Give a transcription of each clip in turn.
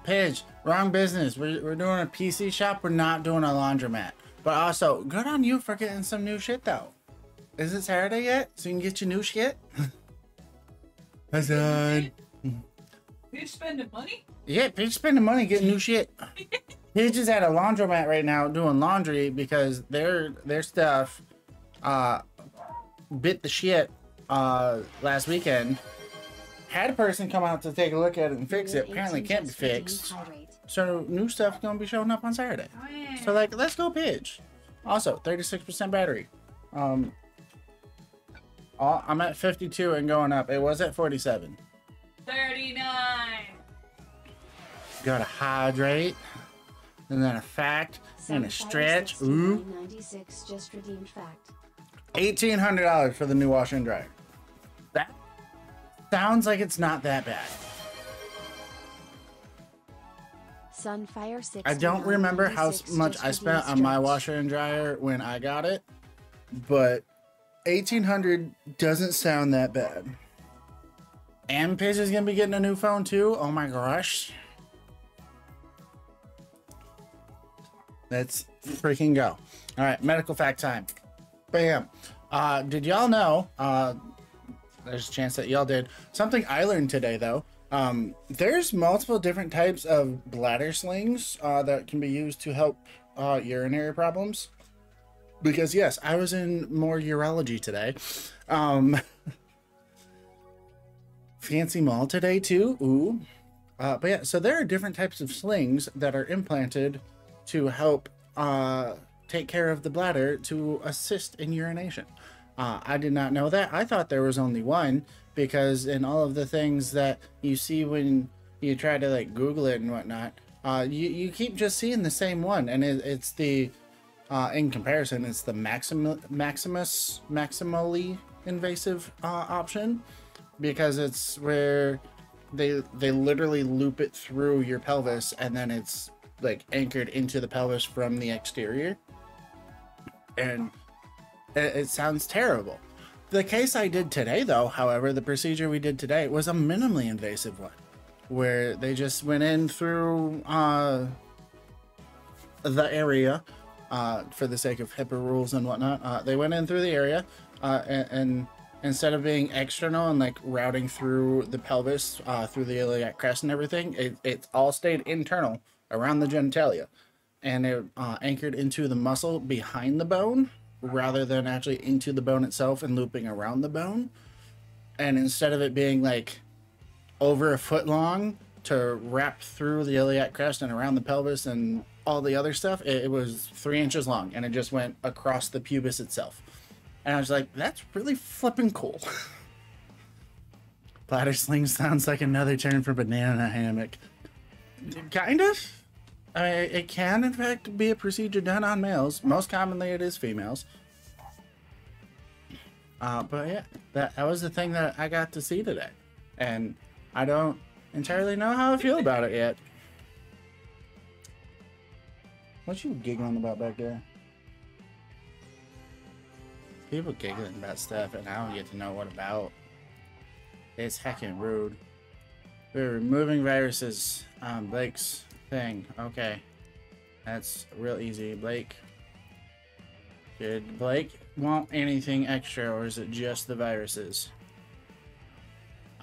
Pidge, wrong business. We're doing a PC shop. We're not doing a laundromat. But also, good on you for getting some new shit though. Is it Saturday yet? So you can get your new shit? That's done. Pidge spending money? Yeah, Pidge spending money getting new shit. Pidge is at a laundromat right now doing laundry because their stuff bit the shit last weekend. Had a person come out to take a look at it and fix it. Apparently can't be fixed. So new stuff's gonna be showing up on Saturday. Oh, yeah. So like, let's go Pidge. Also, 36% battery. I'm at 52 and going up. It was at 47. 39. Gotta hydrate. And then a fact and a stretch. Ooh. 96 just redeemed fact. $1,800 for the new washer and dryer. That sounds like it's not that bad. Sunfire 6. I don't remember how much I spent on my washer and dryer when I got it, but $1,800 doesn't sound that bad. And Pidge is gonna be getting a new phone too. Oh my gosh. Let's freaking go. All right, medical fact time. Bam. Did y'all know, there's a chance that y'all did, something I learned today though. There's multiple different types of bladder slings that can be used to help urinary problems. Because yes, I was in more urology today. Fancy mall today too. Ooh. But yeah, so there are different types of slings that are implanted to help take care of the bladder to assist in urination. I did not know that. I thought there was only one, because in all of the things that you see when you try to like Google it and whatnot, you keep just seeing the same one, and it's the in comparison, it's the maximally invasive option, because it's where they literally loop it through your pelvis, and then it's like anchored into the pelvis from the exterior, and it sounds terrible. The case I did today though, however, the procedure we did today was a minimally invasive one, where they just went in through the area for the sake of HIPAA rules and whatnot. They went in through the area and instead of being external and like routing through the pelvis, through the iliac crest and everything, it all stayed internal around the genitalia, and it anchored into the muscle behind the bone rather than actually into the bone itself and looping around the bone. And instead of it being like over a foot long to wrap through the iliac crest and around the pelvis and all the other stuff, it was 3 inches long, and it just went across the pubis itself. And I was like, that's really flipping cool. Bladder sling sounds like another term for banana hammock. Kind of. I mean, it can in fact be a procedure done on males. Most commonly it is females. But yeah, that was the thing that I got to see today. And I don't entirely know how I feel about it yet. What you giggling about back there? People giggling about stuff and I don't get to know what about. It's heckin' rude. We're removing viruses on Blake's thing. Okay. That's real easy. Blake. Did Blake want anything extra, or is it just the viruses?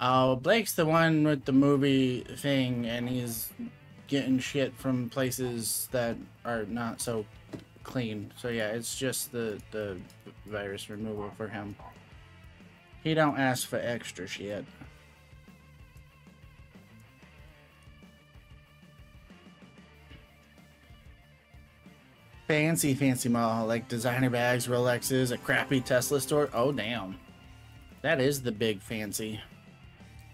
Oh, Blake's the one with the movie thing, and he's getting shit from places that are not so clean. So yeah, it's just the virus removal for him. He don't ask for extra shit. Fancy mall, like designer bags, Rolexes, a crappy Tesla store. Oh damn, that is the big fancy.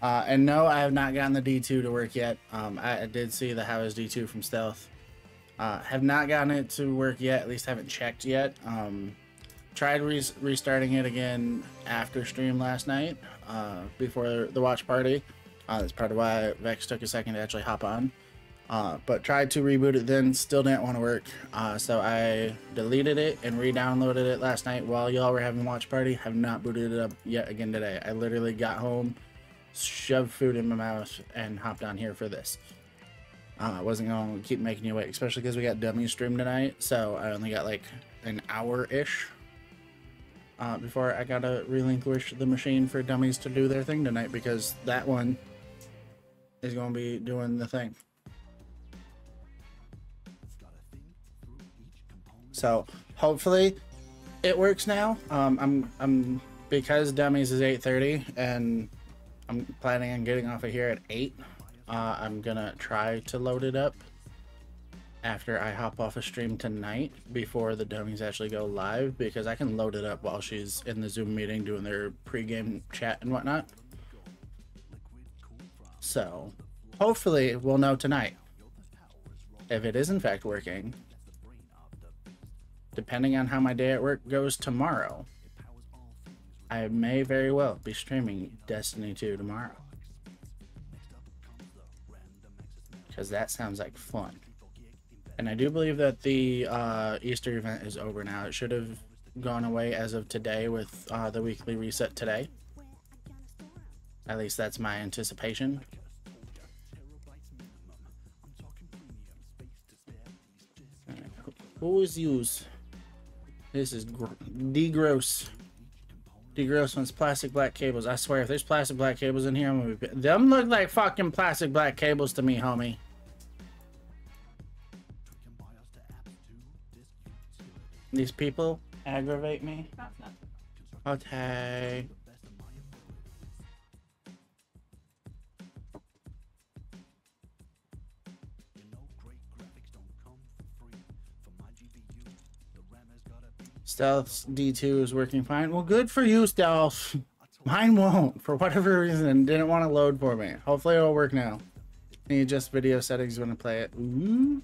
And no, I have not gotten the D2 to work yet. I did see the How is D2 from Stealth. Have not gotten it to work yet, at least haven't checked yet. Tried restarting it again after stream last night, before the watch party. That's part of why Vex took a second to actually hop on. But tried to reboot it then, still didn't want to work. So I deleted it and re-downloaded it last night while y'all were having watch party. Have not booted it up yet again today. I literally got home, shoved food in my mouth, and hopped on here for this. I wasn't going to keep making you wait, especially because we got dummy stream tonight. So I only got like an hour-ish before I got to relinquish the machine for dummies to do their thing tonight, because that one is going to be doing the thing. So hopefully it works now. I'm because dummies is 8:30 and I'm planning on getting off of here at 8. I'm gonna try to load it up after I hop off a stream tonight before the dummies actually go live, because I can load it up while she's in the Zoom meeting doing their pre-game chat and whatnot. So hopefully we'll know tonight if it is in fact working. Depending on how my day at work goes tomorrow, I may very well be streaming Destiny 2 tomorrow, because that sounds like fun. And I do believe that the Easter event is over now. It should have gone away as of today with the weekly reset today. At least that's my anticipation. Who is used? This is degross. Degross wants plastic black cables. I swear, if there's plastic black cables in here, I'm gonna be... Them look like fucking plastic black cables to me, homie. These people aggravate me. Okay. Stealth D2 is working fine. Well, good for you, Stealth. Mine won't, for whatever reason. Didn't want to load for me. Hopefully it'll work now. Need adjust video settings when I play it. Ooh.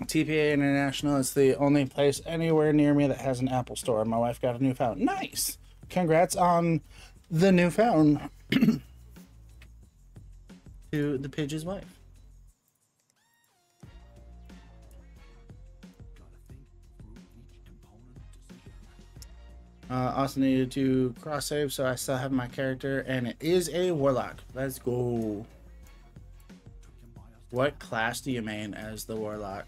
TPA International is the only place anywhere near me that has an Apple store. My wife got a new phone. Nice. Congrats on the new phone. To the Pidge's wife. Also needed to cross save, so I still have my character, and it is a warlock. Let's go. What class do you main as the warlock?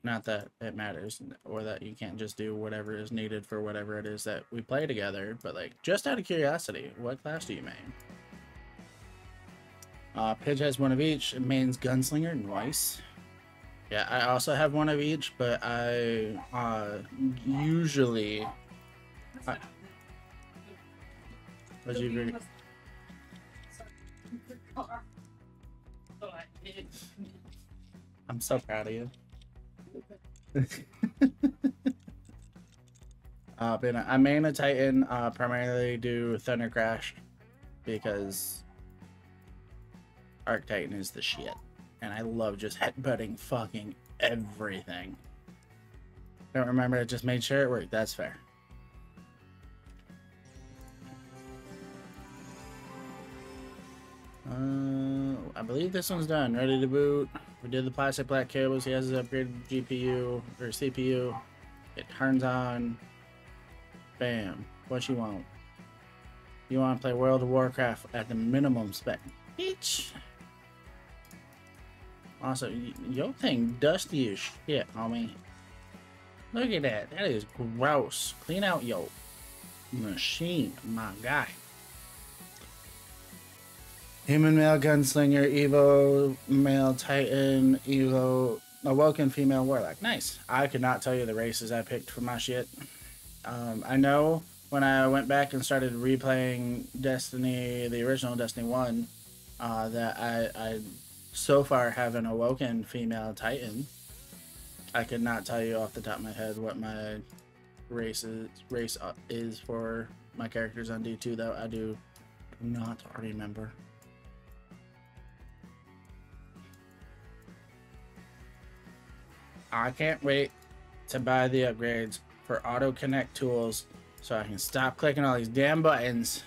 Not that it matters, or that you can't just do whatever is needed for whatever it is that we play together, but like, just out of curiosity, what class do you main? Pidge has one of each. It mains Gunslinger. Nice. Yeah, I also have one of each, but I usually... Would you agree? I'm so proud of you. But I main a Titan, primarily do Thunder Crash, because Arc Titan is the shit. And I love just headbutting fucking everything. Don't remember, I just made sure it worked. That's fair. I believe this one's done. Ready to boot. We did the plastic black cables. He has his upgraded GPU or CPU. It turns on. Bam. What you want? You want to play World of Warcraft at the minimum spec. Bitch. Also, your thing dusty as shit, homie. Look at that. That is gross. Clean out your machine, my guy. Human male gunslinger, Evo male titan, Evo awoken female warlock. Nice. I could not tell you the races I picked for my shit. I know when I went back and started replaying Destiny, the original Destiny 1, that I so far have an awoken female titan. I could not tell you off the top of my head what my race is for my characters on D2, though. I do not remember. I can't wait to buy the upgrades for auto connect tools so I can stop clicking all these damn buttons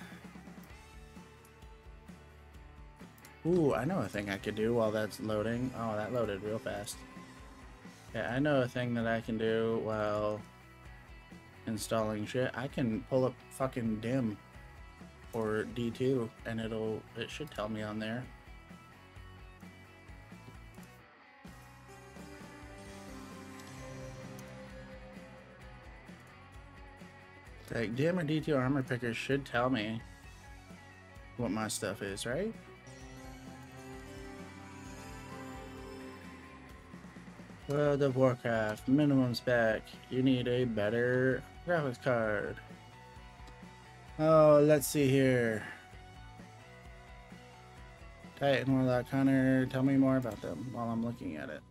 Ooh, I know a thing I could do while that's loading. Oh, that loaded real fast. Yeah, I know a thing that I can do while installing shit. I can pull up fucking dim or D2 and it should tell me on there. Like dim or D2 armor picker should tell me what my stuff is, right? World of Warcraft minimum spec. You need a better graphics card. Oh, let's see here. Titan Warlock Hunter. Tell me more about them while I'm looking at it.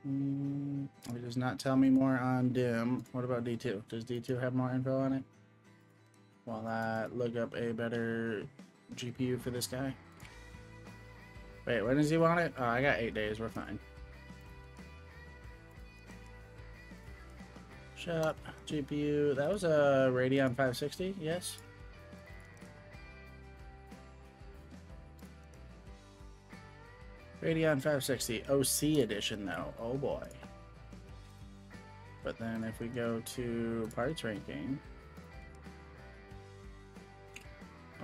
It does not tell me more on dim. What about D2? Does D2 have more info on it? While I look up a better GPU for this guy. Wait, when does he want it? Oh, I got 8 days. We're fine. Shop, GPU. That was a Radeon 560, yes. Radeon 560 OC edition, though. Oh boy. But then if we go to parts ranking.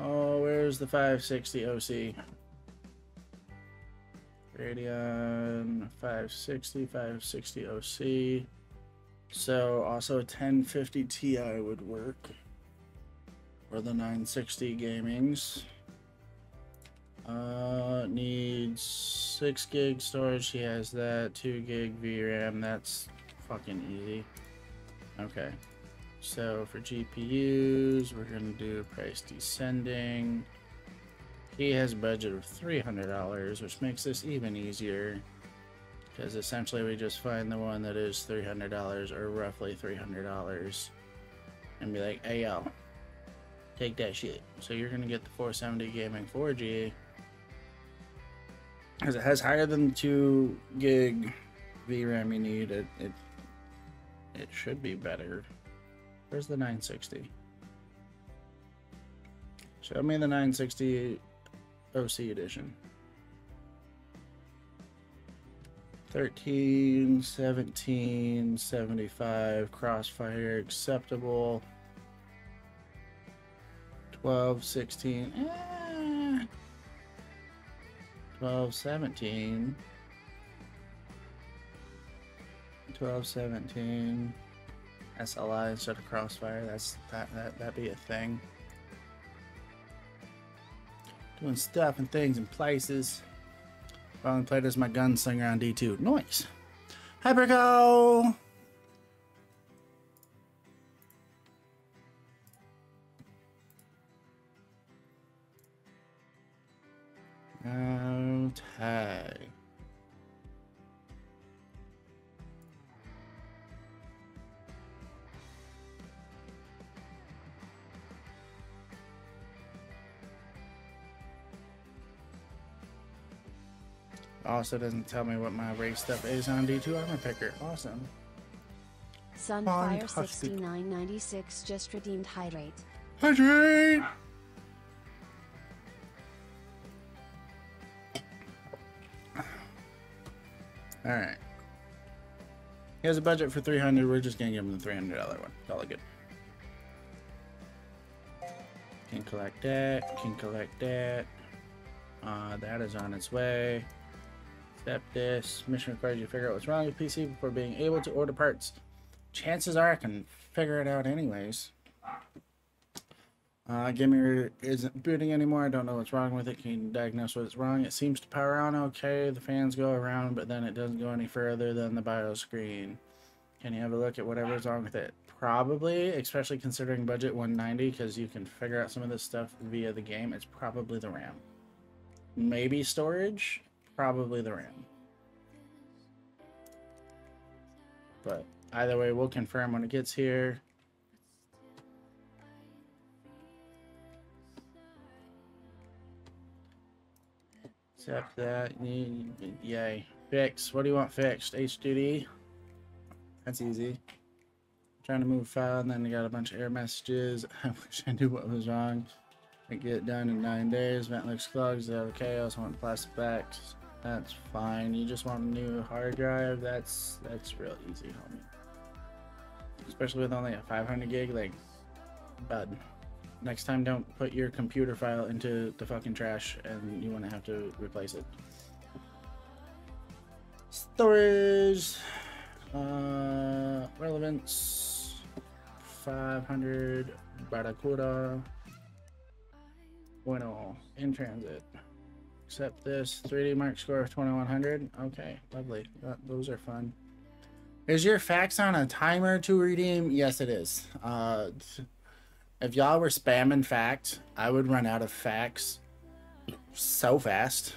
Oh, where's the 560 OC? Radeon 560 OC. So also a 1050 Ti would work. Or the 960 gamings. Needs 6 gig storage. He has that. 2 gig VRAM. That's fucking easy. Okay. So for GPUs, we're gonna do price descending. He has a budget of $300, which makes this even easier. Because essentially we just find the one that is $300 or roughly $300 and be like, hey yo, take that shit. So you're gonna get the 470 gaming 4G because it has higher than 2 gig VRAM you need. It should be better. Where's the 960? Show me the 960 OC edition. 13, 17, 75, crossfire acceptable. 12, 16, 12, 17. 12, 17. SLI instead of crossfire. That'd be a thing. Doing stuff and things and places. I only played as my gunslinger on D2. Nice. Hyperco! Okay. Also doesn't tell me what my race stuff is on D2 armor picker. Awesome. Sunfire Fantastic. 6996 just redeemed hydrate. Hydrate! Alright. He has a budget for 300. We're just gonna give him the $300 one. It's all good. Can collect that. Can collect that. That is on its way. Accept this. Mission requires you to figure out what's wrong with PC before being able to order parts. Chances are I can figure it out anyways. Gamer isn't booting anymore. I don't know what's wrong with it. Can you diagnose what's wrong? It seems to power on okay. The fans go around, but then it doesn't go any further than the BIOS screen. Can you have a look at whatever's wrong with it? Probably, especially considering budget 190, because you can figure out some of this stuff via the game. It's probably the RAM. Maybe storage. Probably the RAM. But either way, we'll confirm when it gets here. Accept that. Yay. Fix. What do you want fixed? HDD? That's easy. Trying to move file, and then I got a bunch of error messages. I wish I knew what was wrong. I get it done in 9 days. Vent looks clogged. Is that okay? I also want plastic backs. That's fine. You just want a new hard drive. That's real easy, homie. Especially with only a 500 gig. Like, bud. Next time, don't put your computer file into the fucking trash, and you want to have to replace it. Storage. Relevance. 500. Barracuda. Bueno. In transit. Accept this. 3D mark score of 2100. Okay, lovely. Those are fun. Is your fax on a timer to redeem? Yes, it is. If y'all were spamming fax, I would run out of fax so fast.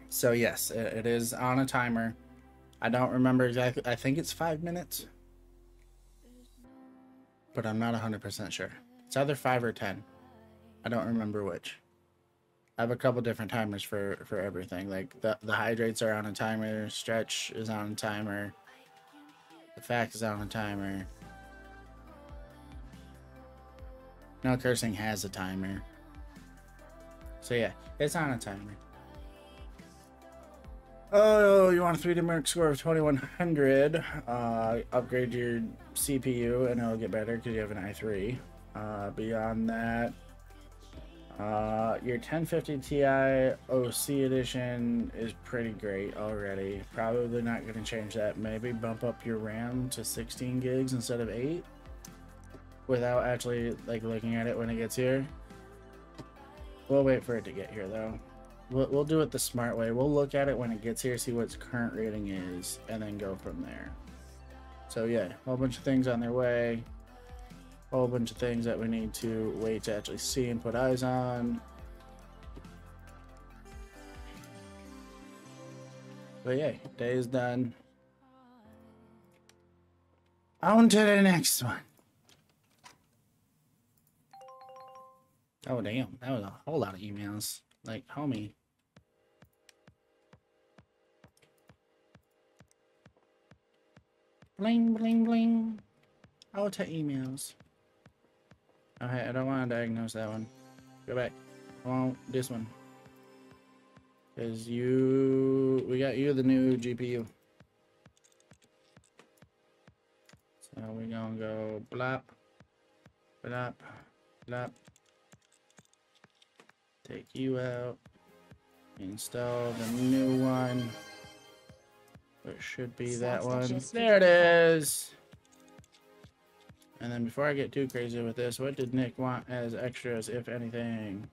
So yes, it is on a timer. I don't remember exactly. I think it's 5 minutes, but I'm not 100% sure. It's either 5 or 10. I don't remember which. I have a couple different timers for everything. Like the hydrates are on a timer, stretch is on a timer, the fax is on a timer. No cursing has a timer. So yeah, it's on a timer. Oh, you want a 3D mark score of 2100? Upgrade your CPU and it'll get better because you have an i3. Beyond that, your 1050 Ti OC edition is pretty great already. Probably not going to change that. Maybe bump up your RAM to 16 gigs instead of 8 without actually like looking at it when it gets here. We'll wait for it to get here though. We'll do it the smart way. We'll look at it when it gets here, see what its current rating is, and then go from there. So yeah, a whole bunch of things on their way. A whole bunch of things that we need to wait to actually see and put eyes on. But yeah, day is done. On to the next one. Oh damn, that was a whole lot of emails. Like, homie. Bling, bling, bling. Oh, to emails. Okay, I don't want to diagnose that one. Go back. I want this one. Because we got you the new GPU. So we're going to go blop, blop, blop. Take you out. Install the new one. It should be that one. There it is. And then before I get too crazy with this, what did Nick want as extras, if anything?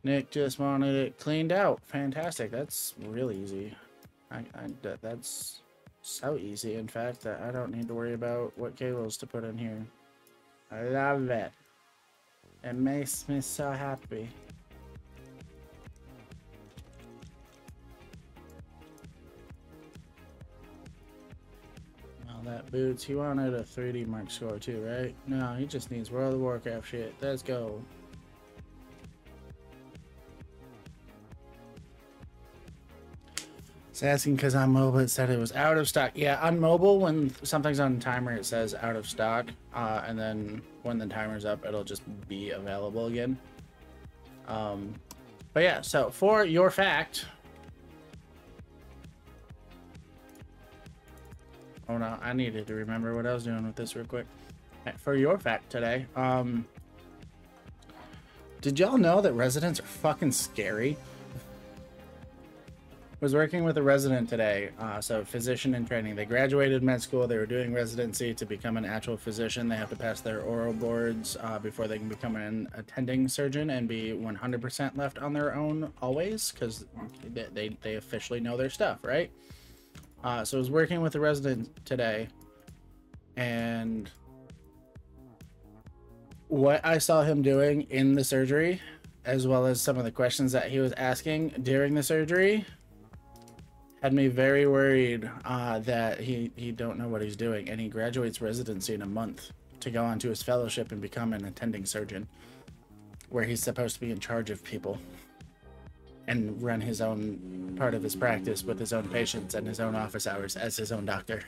Nick just wanted it cleaned out. Fantastic. That's really easy. That's so easy, in fact, that I don't need to worry about what cables to put in here. I love it. It makes me so happy. Well, that boots. He wanted a 3D mark score too, right? No, he just needs World of Warcraft shit. Let's go. It's asking because on mobile it said it was out of stock. Yeah, on mobile, when something's on timer, it says out of stock. And then when the timer's up, it'll just be available again. But yeah, so for your fact. Oh no, I needed to remember what I was doing with this real quick. For your fact today, did y'all know that residents are fucking scary? Was working with a resident today, so physician in training. They graduated med school. They were doing residency to become an actual physician. They have to pass their oral boards before they can become an attending surgeon and be 100% left on their own always, because they officially know their stuff, right? So I was working with a resident today, and what I saw him doing in the surgery, as well as some of the questions that he was asking during the surgery, had me very worried that he don't know what he's doing, and he graduates residency in a month to go on to his fellowship and become an attending surgeon, where he's supposed to be in charge of people and run his own part of his practice with his own patients and his own office hours as his own doctor,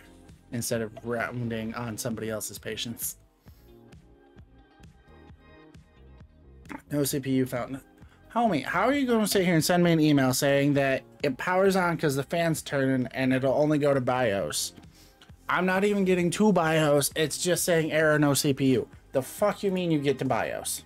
instead of rounding on somebody else's patients. No CPU fountain. Homie, how are you going to sit here and send me an email saying that it powers on because the fan's turning and it'll only go to BIOS? I'm not even getting to BIOS. It's just saying error, no CPU. The fuck you mean you get to BIOS?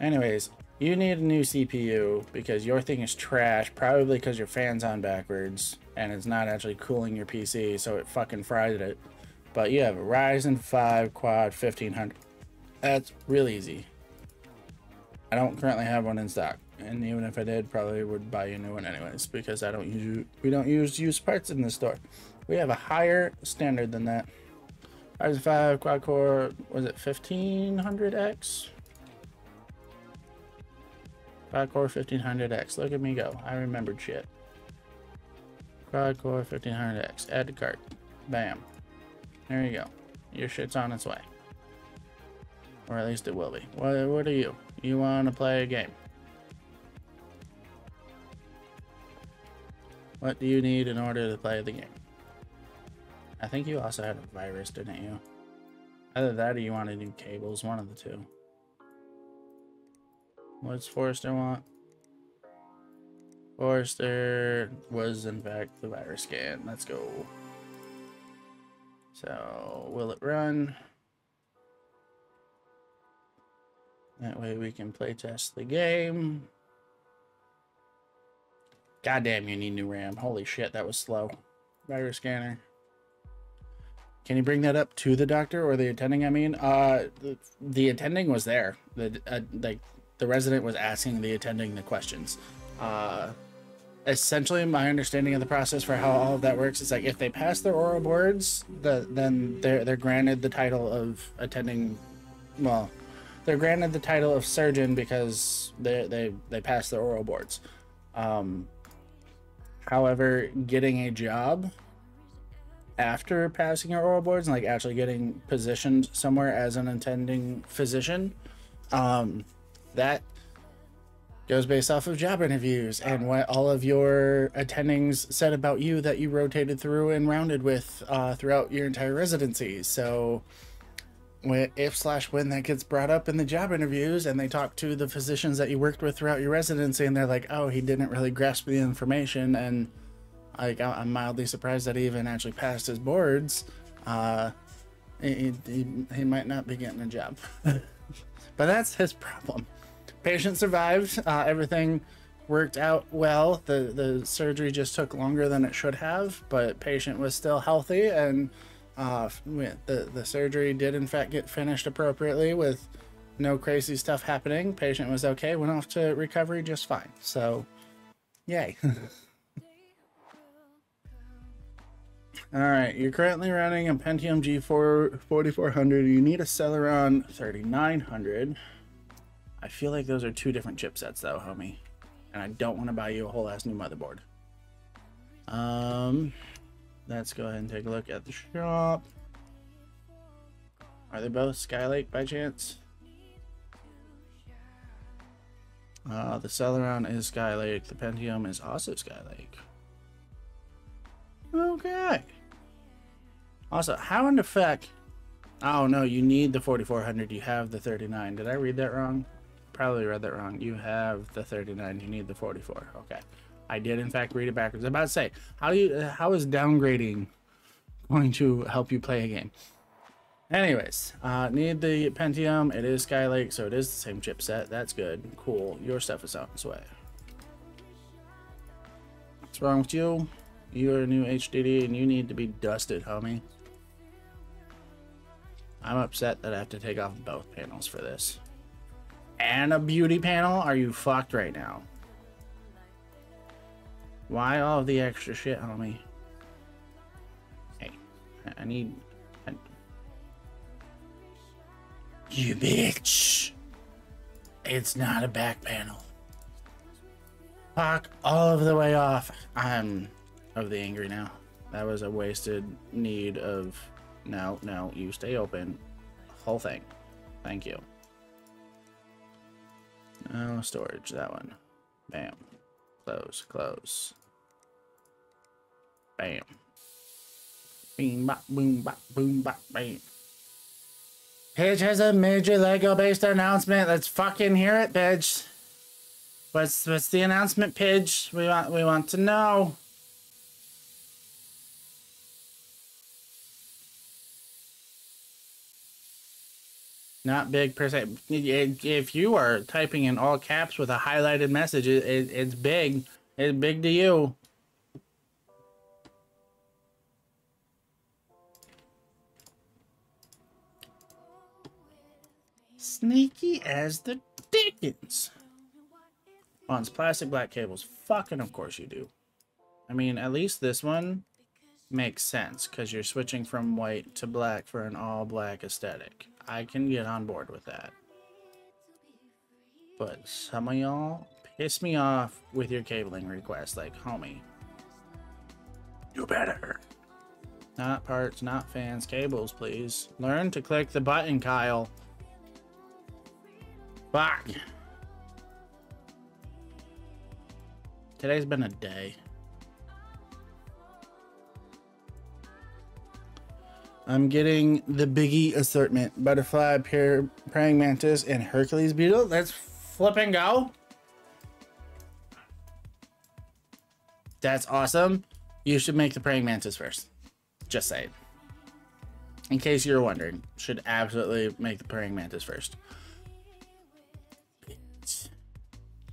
Anyways, you need a new CPU because your thing is trash, probably because your fan's on backwards and it's not actually cooling your PC, so it fucking fried it. But you have a Ryzen 5 quad 1500. That's real easy. I don't currently have one in stock, and even if I did, probably would buy you a new one anyways, because we don't use used parts in the store. We have a higher standard than that. Ryzen 5 quad core, was it 1500X? Quad core 1500X. Look at me go. I remembered shit. Quad core 1500X. Add to cart. Bam. There you go. Your shit's on its way. Or at least it will be. What are you? You want to play a game? What do you need in order to play the game? I think you also had a virus, didn't you? Either that or you wanted new cables. One of the two. What's Forrester want? Forrester was in fact the virus scan. Let's go. So, will it run? That way we can play test the game. Goddamn, you need new RAM. Holy shit, that was slow. Virus scanner. Can you bring that up to the doctor or the attending? I mean, the attending was there. The resident was asking the attending the questions. Essentially, my understanding of the process for how all of that works is like if they pass their oral boards, then they're granted the title of attending. Well, they're granted the title of surgeon because they passed their oral boards. However, getting a job after passing your oral boards and like actually getting positioned somewhere as an attending physician, that goes based off of job interviews and what all of your attendings said about you that you rotated through and rounded with throughout your entire residency. So when that gets brought up in the job interviews and they talk to the physicians that you worked with throughout your residency and they're like, oh, he didn't really grasp the information, and like I'm mildly surprised that he even actually passed his boards, he might not be getting a job. But that's his problem. Patient survived. Everything worked out well. The surgery just took longer than it should have, but patient was still healthy, and the surgery did in fact get finished appropriately with no crazy stuff happening. Patient was okay, went off to recovery just fine. So, yay. All right, you're currently running a Pentium G4 4400. You need a Celeron 3900. I feel like those are two different chipsets though, homie. And I don't want to buy you a whole ass new motherboard. Let's go ahead and take a look at the shop. Are they both Skylake by chance? The Celeron is Skylake. The Pentium is also Skylake. Okay. Also, how in the fuck? Oh no, you need the 4400. You have the 39. Did I read that wrong? Probably read that wrong. You have the 39. You need the 44. Okay. I did in fact read it backwards. I'm about to say, how is downgrading going to help you play a game? Anyways, need the Pentium. It is Skylake, so it is the same chipset. That's good. Cool. Your stuff is on its way. What's wrong with you? You're a new HDD and you need to be dusted, homie. I'm upset that I have to take off both panels for this. And a beauty panel? Are you fucked right now? Why all of the extra shit, homie? Hey, I need... You bitch! It's not a back panel. Fuck all of the way off. I'm of the angry now. That was a wasted need of... No, you stay open. Whole thing. Thank you. Oh, storage, that one. Bam. Close, close. Bam. Bing, bop, boom, bop, boom, bop, bam. Pidge has a major Lego-based announcement. Let's fucking hear it, Pidge. What's the announcement, Pidge? We want to know. Not big per se. If you are typing in all caps with a highlighted message, it's big. It's big to you. Sneaky as the dickens. Wants plastic black cables. Fucking of course you do. I mean, at least this one makes sense because you're switching from white to black for an all black aesthetic. I can get on board with that. But some of y'all piss me off with your cabling requests. Like, homie, you better. Not parts, not fans, cables, please. Learn to click the button, Kyle. Fuck. Today's been a day. I'm getting the biggie assortment. Butterfly, praying mantis, and Hercules beetle. Let's flip and go. That's awesome. You should make the praying mantis first. Just saying. In case you're wondering, should absolutely make the praying mantis first.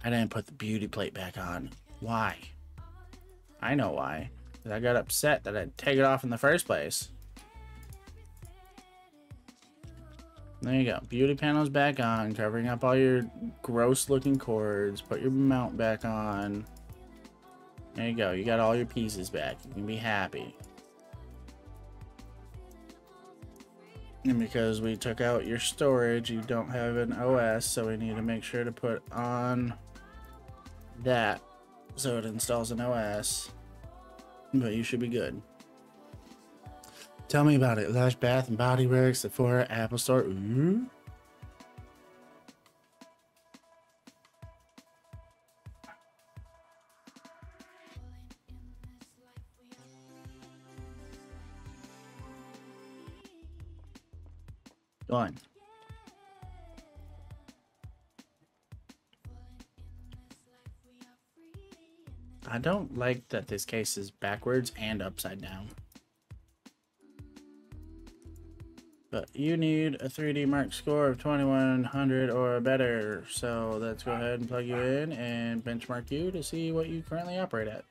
I didn't put the beauty plate back on. Why? I know why. Because I got upset that I'd take it off in the first place. There you go. Beauty panel's back on, covering up all your gross looking cords. Put your mount back on. There you go. You got all your pieces back. You can be happy. And because we took out your storage, you don't have an OS, so we need to make sure to put on that so it installs an OS. But you should be good. Tell me about it. Lush, Bath and Body Works, Sephora, Apple Store. Ooh. Go on. I don't like that this case is backwards and upside down. But you need a 3D Mark score of 2100 or better. So let's go ahead and plug you in and benchmark you to see what you currently operate at.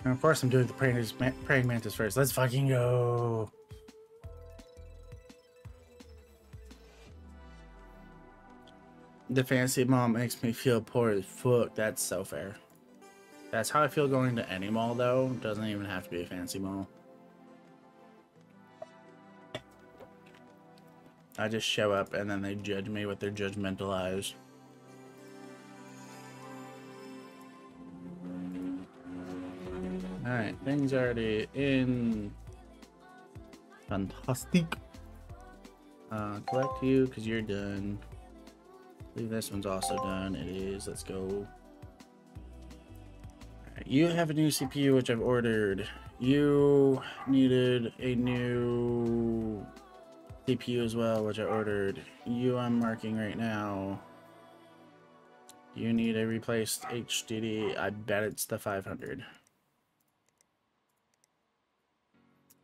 And of course I'm doing the praying mantis first. Let's fucking go. The fancy mall makes me feel poor as fuck. That's so fair. That's how I feel going to any mall, though. Doesn't even have to be a fancy mall. I just show up and then they judge me with their judgmental eyes. Alright, things already in. Fantastic. Collect you because you're done. I believe this one's also done. It is. Let's go. You have a new CPU, which I've ordered. You needed a new CPU as well, which I ordered. You I'm marking right now. You need a replaced HDD. I bet it's the 500.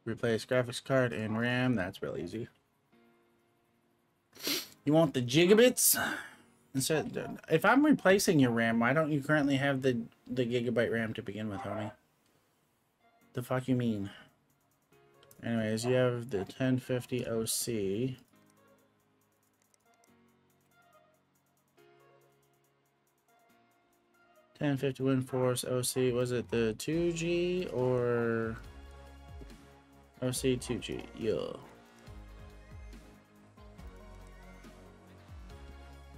Replace graphics card and RAM. That's real easy. You want the gigabits? Instead, if I'm replacing your RAM, why don't you currently have the gigabyte RAM to begin with, homie? The fuck you mean? Anyways, you have the 1050 OC. WinForce OC. Was it the 2G or OC 2G? Yeah.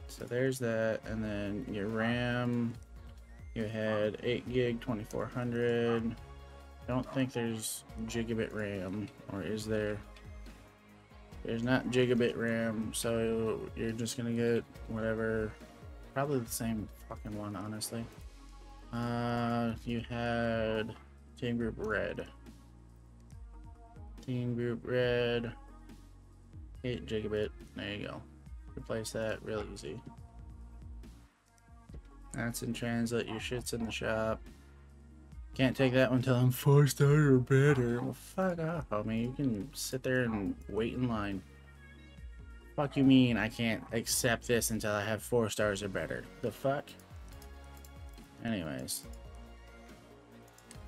So there's that, and then your RAM, you had 8 gig 2400, Don't think there's gigabit RAM, or is there? There's not gigabit RAM, so you're just gonna get whatever. Probably the same fucking one, honestly. You had Team Group Red. Team Group Red. 8 gigabit. There you go. Replace that real easy. That's in translate. Your shit's in the shop. Can't take that one till I'm 4-star or better. Well, fuck off, homie. You can sit there and wait in line. Fuck you mean I can't accept this until I have 4 stars or better? The fuck? Anyways.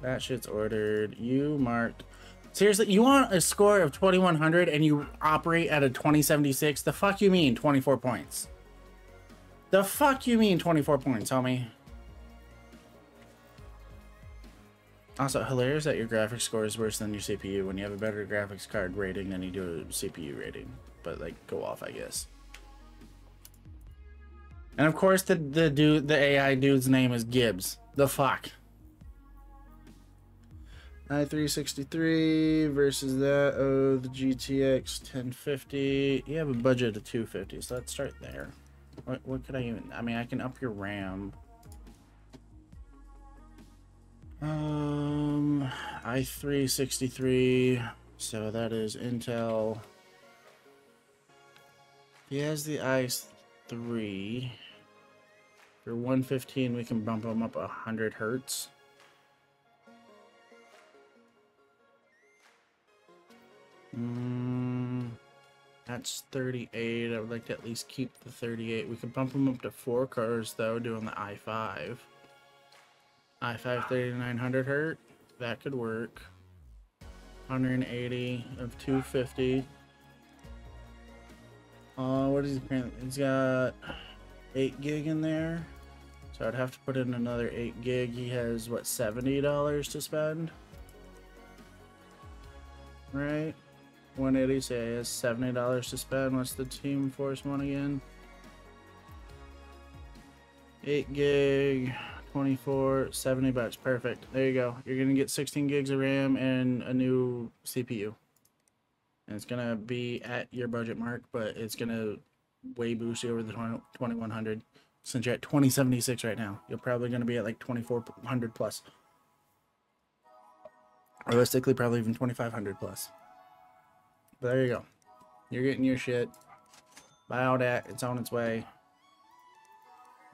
That shit's ordered. You marked. Seriously, you want a score of 2100 and you operate at a 2076? The fuck you mean 24 points? The fuck you mean 24 points, homie? Also, hilarious that your graphics score is worse than your CPU when you have a better graphics card rating than you do a CPU rating. But like, go off, I guess. And of course, the AI dude's name is Gibbs. The fuck. i363 versus that of the GTX 1050. You have a budget of 250, so let's start there. What could I even? I mean, I can up your RAM. i363. So that is Intel. He has the i3. For 115, we can bump him up 100 hertz. That's 38. I would like to at least keep the 38. We can bump him up to 4 cores though, doing the i5. i5 3900 hertz. That could work. 180 of 250. What is he? He's got 8 gig in there, so I'd have to put in another 8 gig. He has what, $70 to spend, right? 180, so he has $70 to spend. What's the Team Force one again? 8 gig, 24, 70 bucks. Perfect. There you go. You're gonna get 16 gigs of RAM and a new CPU. And it's gonna be at your budget mark, but it's gonna way boost you over the 2100. Since you're at 2076 right now, you're probably gonna be at like 2400 plus. Realistically, probably even 2500 plus. But there you go. You're getting your shit. Buy all that. It's on its way.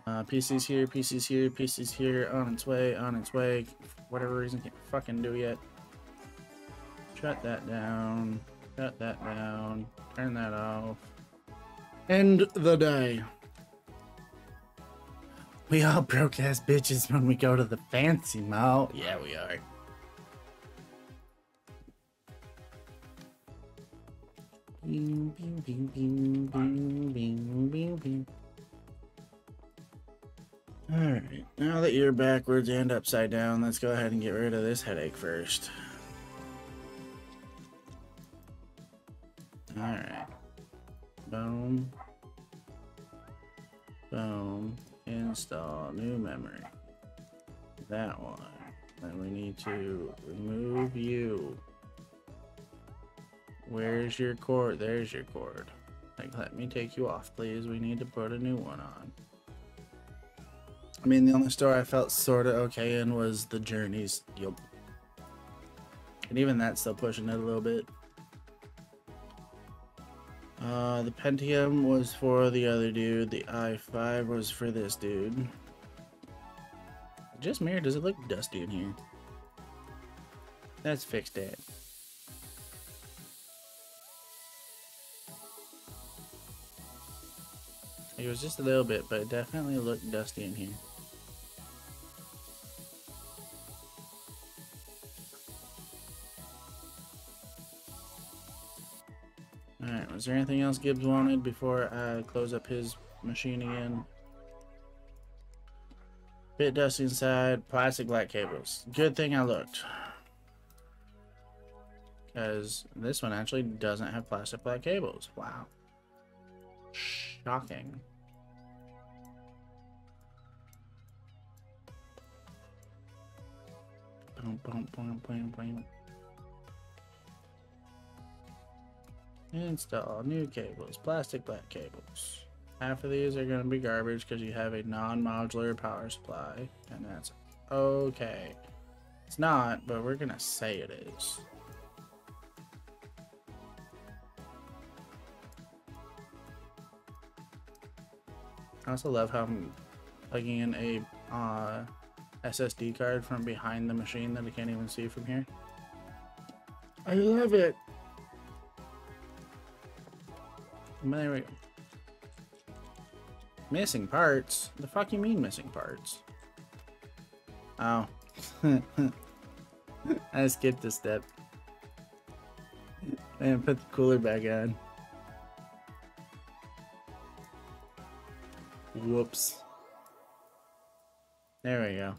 PC's here, PC's here, PC's here. On its way, on its way. For whatever reason, can't fucking do yet. Shut that down. Shut that down. Turn that off. End the day. We all broke ass bitches when we go to the fancy mall. Yeah, we are. Bing, bing, bing, bing, bing, bing, bing, bing. Alright, now that you're backwards and upside down, let's go ahead and get rid of this headache first. Alright. Boom. Boom. Install new memory. That one. Then we need to remove you. Where's your cord? There's your cord. Like, let me take you off, please. We need to put a new one on. I mean, the only store I felt sort of okay in was the Journeys. Yup. And even that's still pushing it a little bit. The Pentium was for the other dude. The i5 was for this dude. Just mirror, does it look dusty in here? Let's fix that. It was just a little bit, but it definitely looked dusty in here. Alright, was there anything else Gibbs wanted before I close up his machine again? Bit dusty inside, plastic black cables. Good thing I looked. Because this one actually doesn't have plastic black cables. Wow. Shocking. Boom, boom, boom, boom, boom. Install new cables, plastic black cables. Half of these are going to be garbage because you have a non-modular power supply, and that's okay. It's not, but we're going to say it is. I also love how I'm plugging in a SSD card from behind the machine that I can't even see from here. I love it. There we go. Missing parts? The fuck you mean missing parts? Oh. I skipped a step. And put the cooler back on. Whoops. There we go.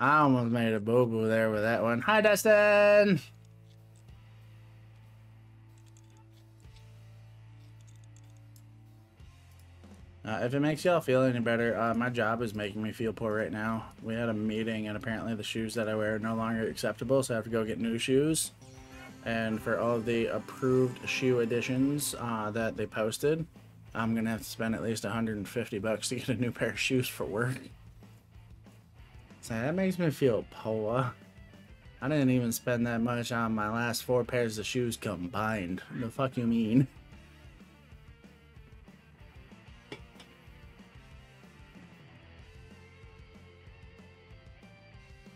I almost made a boo-boo there with that one. Hi, Dustin! If it makes y'all feel any better, my job is making me feel poor right now. We had a meeting, and apparently the shoes that I wear are no longer acceptable, so I have to go get new shoes. And for all of the approved shoe editions that they posted, I'm gonna have to spend at least $150 to get a new pair of shoes for work. So that makes me feel poor. I didn't even spend that much on my last 4 pairs of shoes combined. The fuck you mean?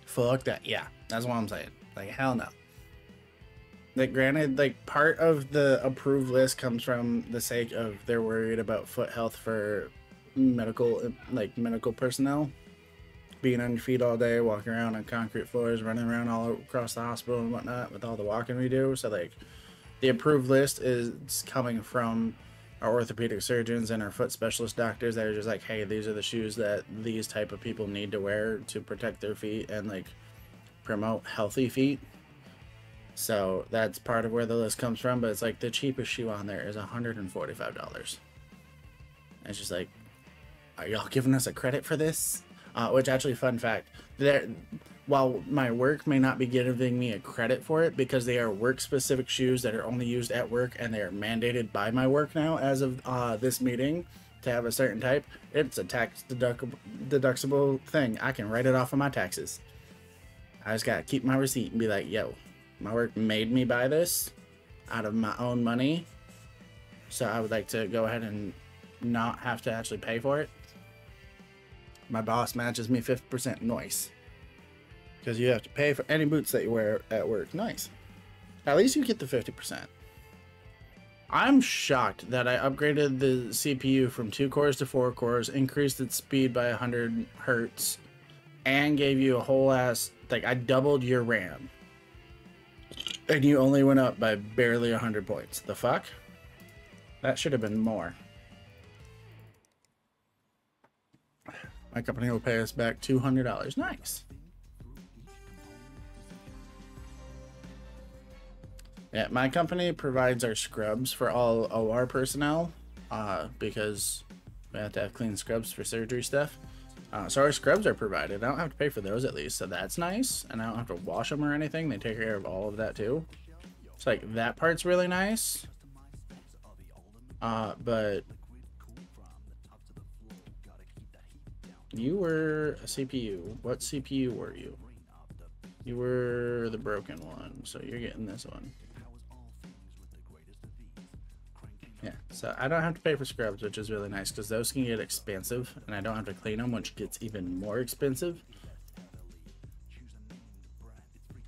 Fuck that. Yeah, that's what I'm saying. Like, hell no. Like, granted, like, part of the approved list comes from the sake of they're worried about foot health for medical personnel. Being on your feet all day, walking around on concrete floors, running around all across the hospital and whatnot with all the walking we do. So, like, the approved list is coming from our orthopedic surgeons and our foot specialist doctors that are just like, hey, these are the shoes that these type of people need to wear to protect their feet and, like, promote healthy feet. So that's part of where the list comes from, but it's like the cheapest shoe on there is $145. It's just like, are y'all giving us a credit for this? Which actually, fun fact, while my work may not be giving me a credit for it because they are work-specific shoes that are only used at work and they are mandated by my work now as of this meeting to have a certain type, it's a tax deductible thing. I can write it off of my taxes. I just gotta keep my receipt and be like, yo, my work made me buy this out of my own money, so I would like to go ahead and not have to actually pay for it. My boss matches me 50%. Nice. Because you have to pay for any boots that you wear at work. Nice. At least you get the 50%. I'm shocked that I upgraded the CPU from 2 cores to 4 cores, increased its speed by 100 hertz, and gave you a whole ass, like, I doubled your RAM. And you only went up by barely 100 points. The fuck? That should have been more. My company will pay us back $200. Nice. Yeah, my company provides our scrubs for all OR personnel because we have to have clean scrubs for surgery stuff. So our scrubs are provided. I don't have to pay for those at least, so that's nice. And I don't have to wash them or anything. They take care of all of that too. It's like that part's really nice. But you were a CPU. What CPU were you? You were the broken one, so you're getting this one. Yeah, so I don't have to pay for scrubs, which is really nice because those can get expensive, and I don't have to clean them, which gets even more expensive.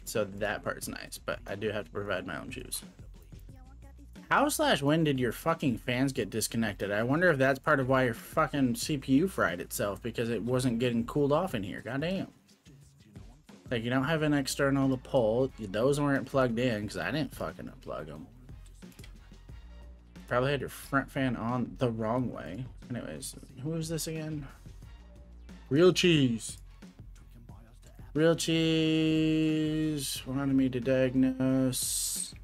So that part's nice, but I do have to provide my own shoes. How/when did your fucking fans get disconnected? I wonder if that's part of why your fucking CPU fried itself, because it wasn't getting cooled off in here. Goddamn. Like, you don't have an external to pull. Those weren't plugged in because I didn't fucking unplug them. Probably had your front fan on the wrong way. Anyways, who is this again? Real Cheese. Real Cheese wanted me to diagnose.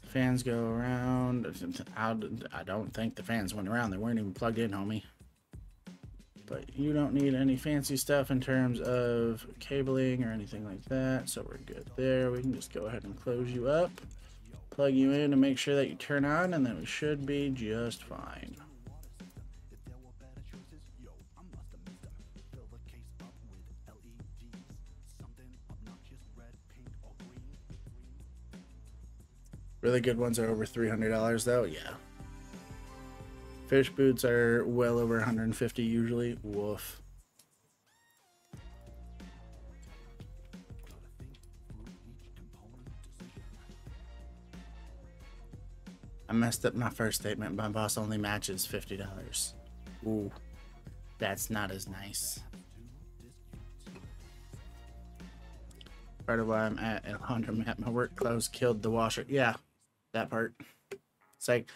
Fans go around. I don't think the fans went around. They weren't even plugged in, homie. But you don't need any fancy stuff in terms of cabling or anything like that, so we're good there. We can just go ahead and close you up, plug you in and make sure that you turn on, and then we should be just fine. Really good ones are over $300 though, yeah. Fish boots are well over 150 usually. Woof. I messed up my first statement. My boss only matches $50. Ooh, that's not as nice. Part of why I'm at a laundromat. My work clothes killed the washer. Yeah, that part. It's like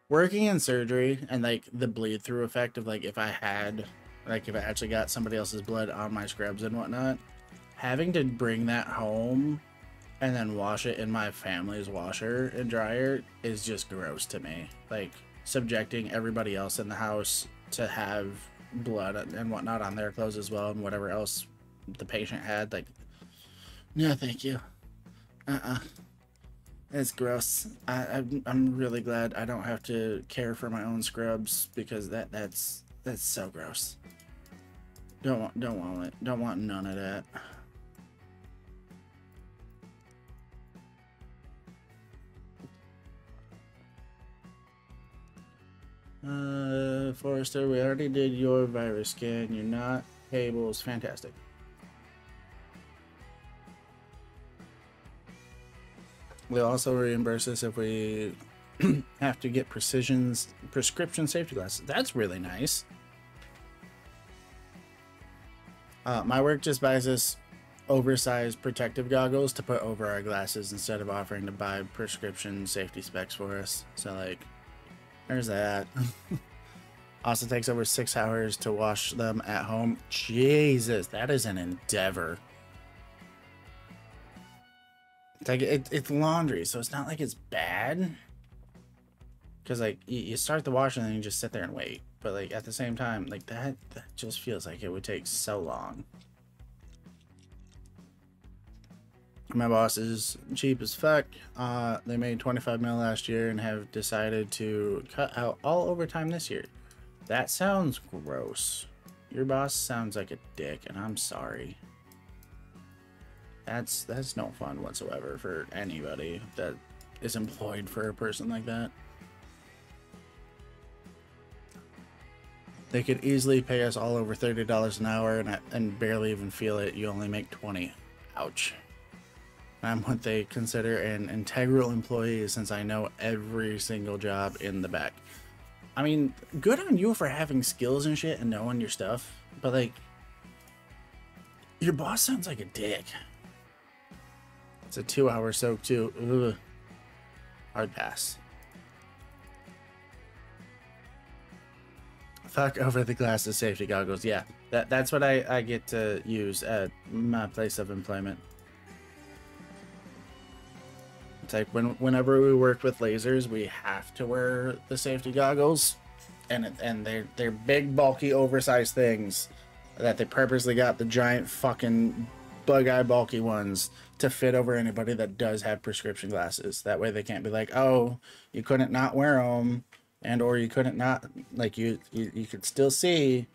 working in surgery and like the bleed through effect of like if I actually got somebody else's blood on my scrubs and whatnot, having to bring that home and then wash it in my family's washer and dryer is just gross to me. Like subjecting everybody else in the house to have blood and whatnot on their clothes as well, and whatever else the patient had. Like, no, thank you. It's gross. I'm really glad I don't have to care for my own scrubs, because that's so gross. Don't want it. Don't want none of that. Forrester, we already did your virus scan. You're not tables. Fantastic. They'll also reimburse us if we have to get prescription safety glasses. That's really nice. My work just buys us oversized protective goggles to put over our glasses instead of offering to buy prescription safety specs for us. So like, there's that. Also takes over 6 hours to wash them at home. Jesus, that is an endeavor. It's like it's laundry, so it's not like it's bad. Because like you start the wash and then you just sit there and wait. But like at the same time, like that just feels like it would take so long. My boss is cheap as fuck. They made 25 mil last year and have decided to cut out all overtime this year. That sounds gross. Your boss sounds like a dick, and I'm sorry. That's no fun whatsoever for anybody that is employed for a person like that. They could easily pay us all over $30 an hour and barely even feel it. You only make 20. Ouch. I'm what they consider an integral employee, since I know every single job in the back. I mean, good on you for having skills and shit and knowing your stuff, but like, your boss sounds like a dick. It's a 2-hour soak too. Ugh. Hard pass. Fuck over the glasses, safety goggles. Yeah, that's what I get to use at my place of employment. It's like whenever we work with lasers, we have to wear the safety goggles, and they're big, bulky, oversized things that they purposely got the giant fucking bug eye bulky ones to fit over anybody that does have prescription glasses. That way they can't be like, oh, you couldn't not wear them, and or you couldn't not, like, you could still see,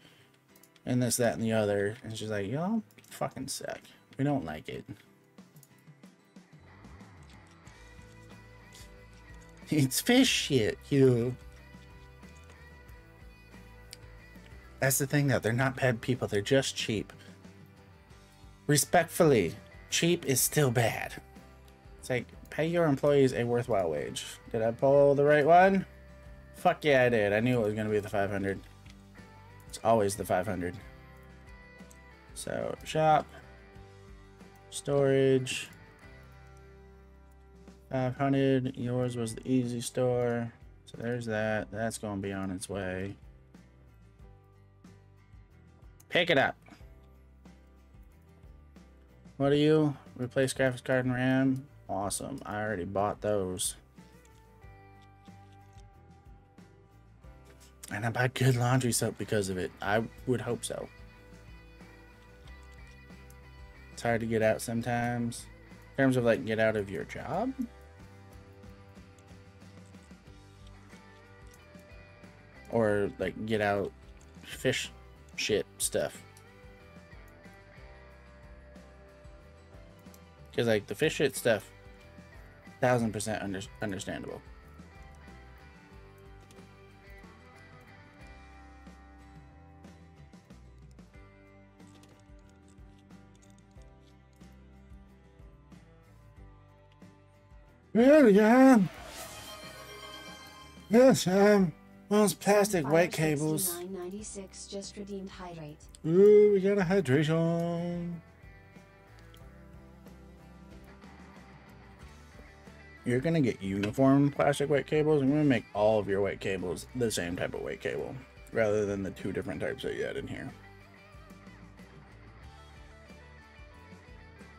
and this, that, and the other. And she's like, y'all fucking suck. We don't like it. It's fish shit, you. That's the thing though, they're not bad people, they're just cheap. Respectfully, cheap is still bad. It's like, pay your employees a worthwhile wage. Did I pull the right one? Fuck yeah, I did. I knew it was gonna be the 500. It's always the 500. So, shop, storage, 500. Yours was the easy store. So there's that. That's gonna be on its way. Pick it up. What are you? Replace graphics card and RAM. Awesome. I already bought those. And I buy good laundry soap because of it. I would hope so. It's hard to get out sometimes. In terms of like get out of your job. Or like get out fish shit stuff. Because like the fish shit stuff, 1000% understandable. Well, yeah. Yes, those plastic white cables. 996 just redeemed hydrate. Ooh, we got a hydration. You're gonna get uniform plastic white cables. I'm gonna make all of your white cables the same type of white cable, rather than the 2 different types that you had in here.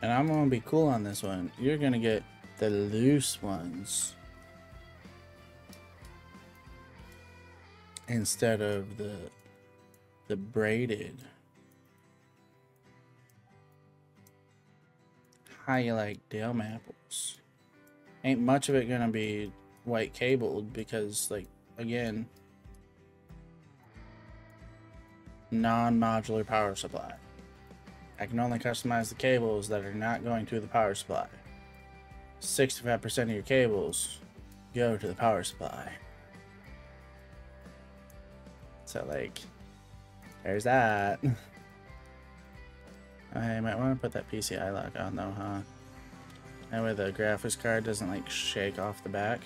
And I'm gonna be cool on this one. You're gonna get the loose ones instead of the braided. How you like Dale apples? Ain't much of it gonna be white cabled because, like, again, non-modular power supply. I can only customize the cables that are not going to the power supply. 65% of your cables go to the power supply. So, like, there's that. I might want to put that PCI lock on though, huh? That way the graphics card doesn't like shake off the back.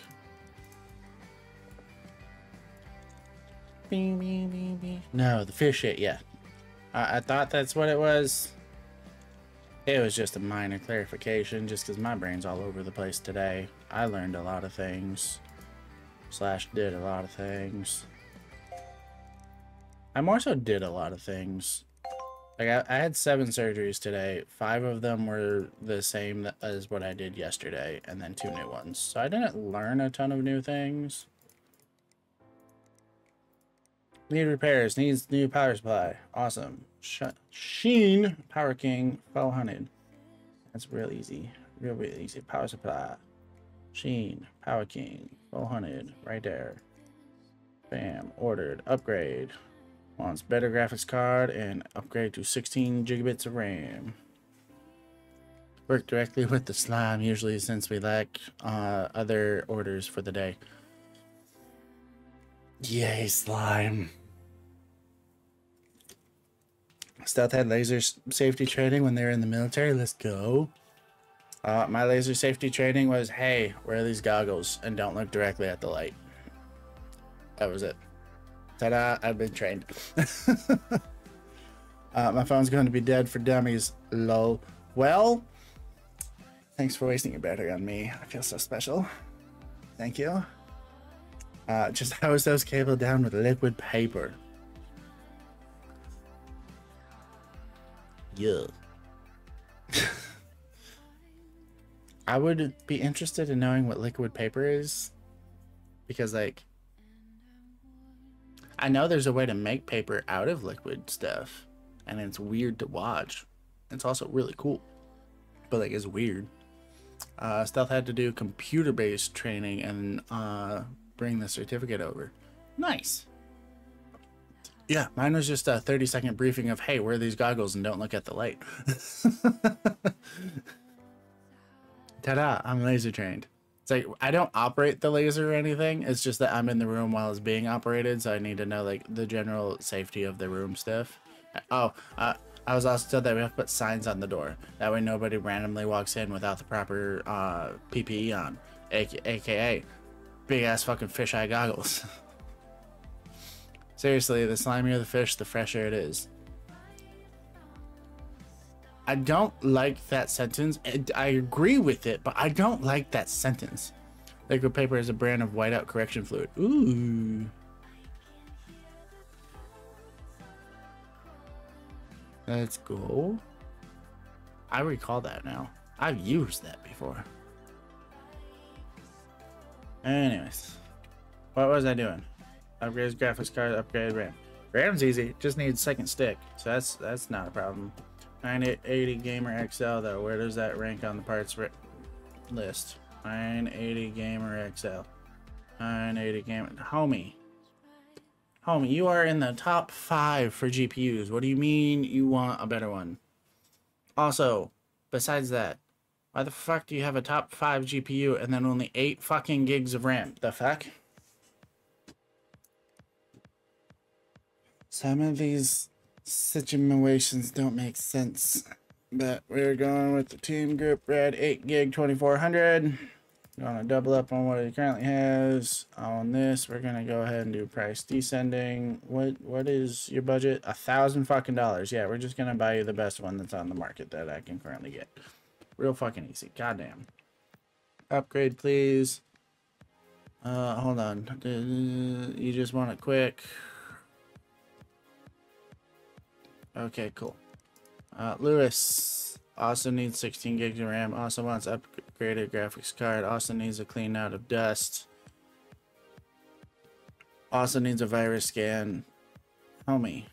No, the fish shit, yeah. I thought that's what it was. It was just a minor clarification, just because my brain's all over the place today. I learned a lot of things. / did a lot of things. I more so did a lot of things. Like, I had 7 surgeries today. 5 of them were the same as what I did yesterday, and then 2 new ones. So I didn't learn a ton of new things. Need repairs. Needs new power supply. Awesome. Sheen Power King 400. That's real easy. Real easy. Power supply. Sheen Power King 400. Right there. Bam. Ordered. Upgrade. Wants better graphics card and upgrade to 16 gigabits of RAM. Work directly with the slime usually, since we lack other orders for the day. Yay, slime. Stealth had laser safety training when they were in the military. Let's go. My laser safety training was, hey, wear these goggles and don't look directly at the light. That was it. Ta-da, I've been trained. My phone's going to be dead for dummies. Lol. Well, thanks for wasting your battery on me. I feel so special. Thank you. Just hose those cables down with liquid paper. Yeah. I would be interested in knowing what liquid paper is. Because, like, I know there's a way to make paper out of liquid stuff, and it's weird to watch. It's also really cool, but like it's weird. Stealth had to do computer-based training and bring the certificate over. Nice. Yeah, mine was just a 30-second briefing of, hey, wear these goggles and don't look at the light. Ta-da, I'm laser trained. It's like, I don't operate the laser or anything. It's just that I'm in the room while it's being operated, so I need to know, like, the general safety of the room stuff. Oh, I was also told that we have to put signs on the door. That way nobody randomly walks in without the proper PPE on. AKA big-ass fucking fisheye goggles. Seriously, the slimier the fish, the fresher it is. I don't like that sentence. I agree with it, but I don't like that sentence. Liquid paper is a brand of whiteout correction fluid. Ooh. Let's go. I recall that now. I've used that before. Anyways. What was I doing? Upgrades graphics card, upgrade RAM. RAM's easy, just needs second stick, so that's not a problem. 980 Gamer XL though, where does that rank on the parts list? 980 Gamer XL. 980 Gamer. Homie, you are in the top 5 for GPUs. What do you mean you want a better one? Also, besides that, why the fuck do you have a top 5 GPU and then only 8 fucking gigs of RAM? The fuck? Some of these situations don't make sense. But we're going with the Team Group Red 8 gig 2400. Gonna double up on what it currently has. On this, we're gonna go ahead and do price descending. What is your budget? $1,000 fucking dollars. Yeah, we're just gonna buy you the best one that's on the market that I can currently get. Real fucking easy. Goddamn. Upgrade, please. Hold on. You just want it quick. Okay, cool. Lewis also needs 16 gigs of RAM. Also wants upgraded graphics card. Also needs a clean out of dust. Also needs a virus scan. Homie,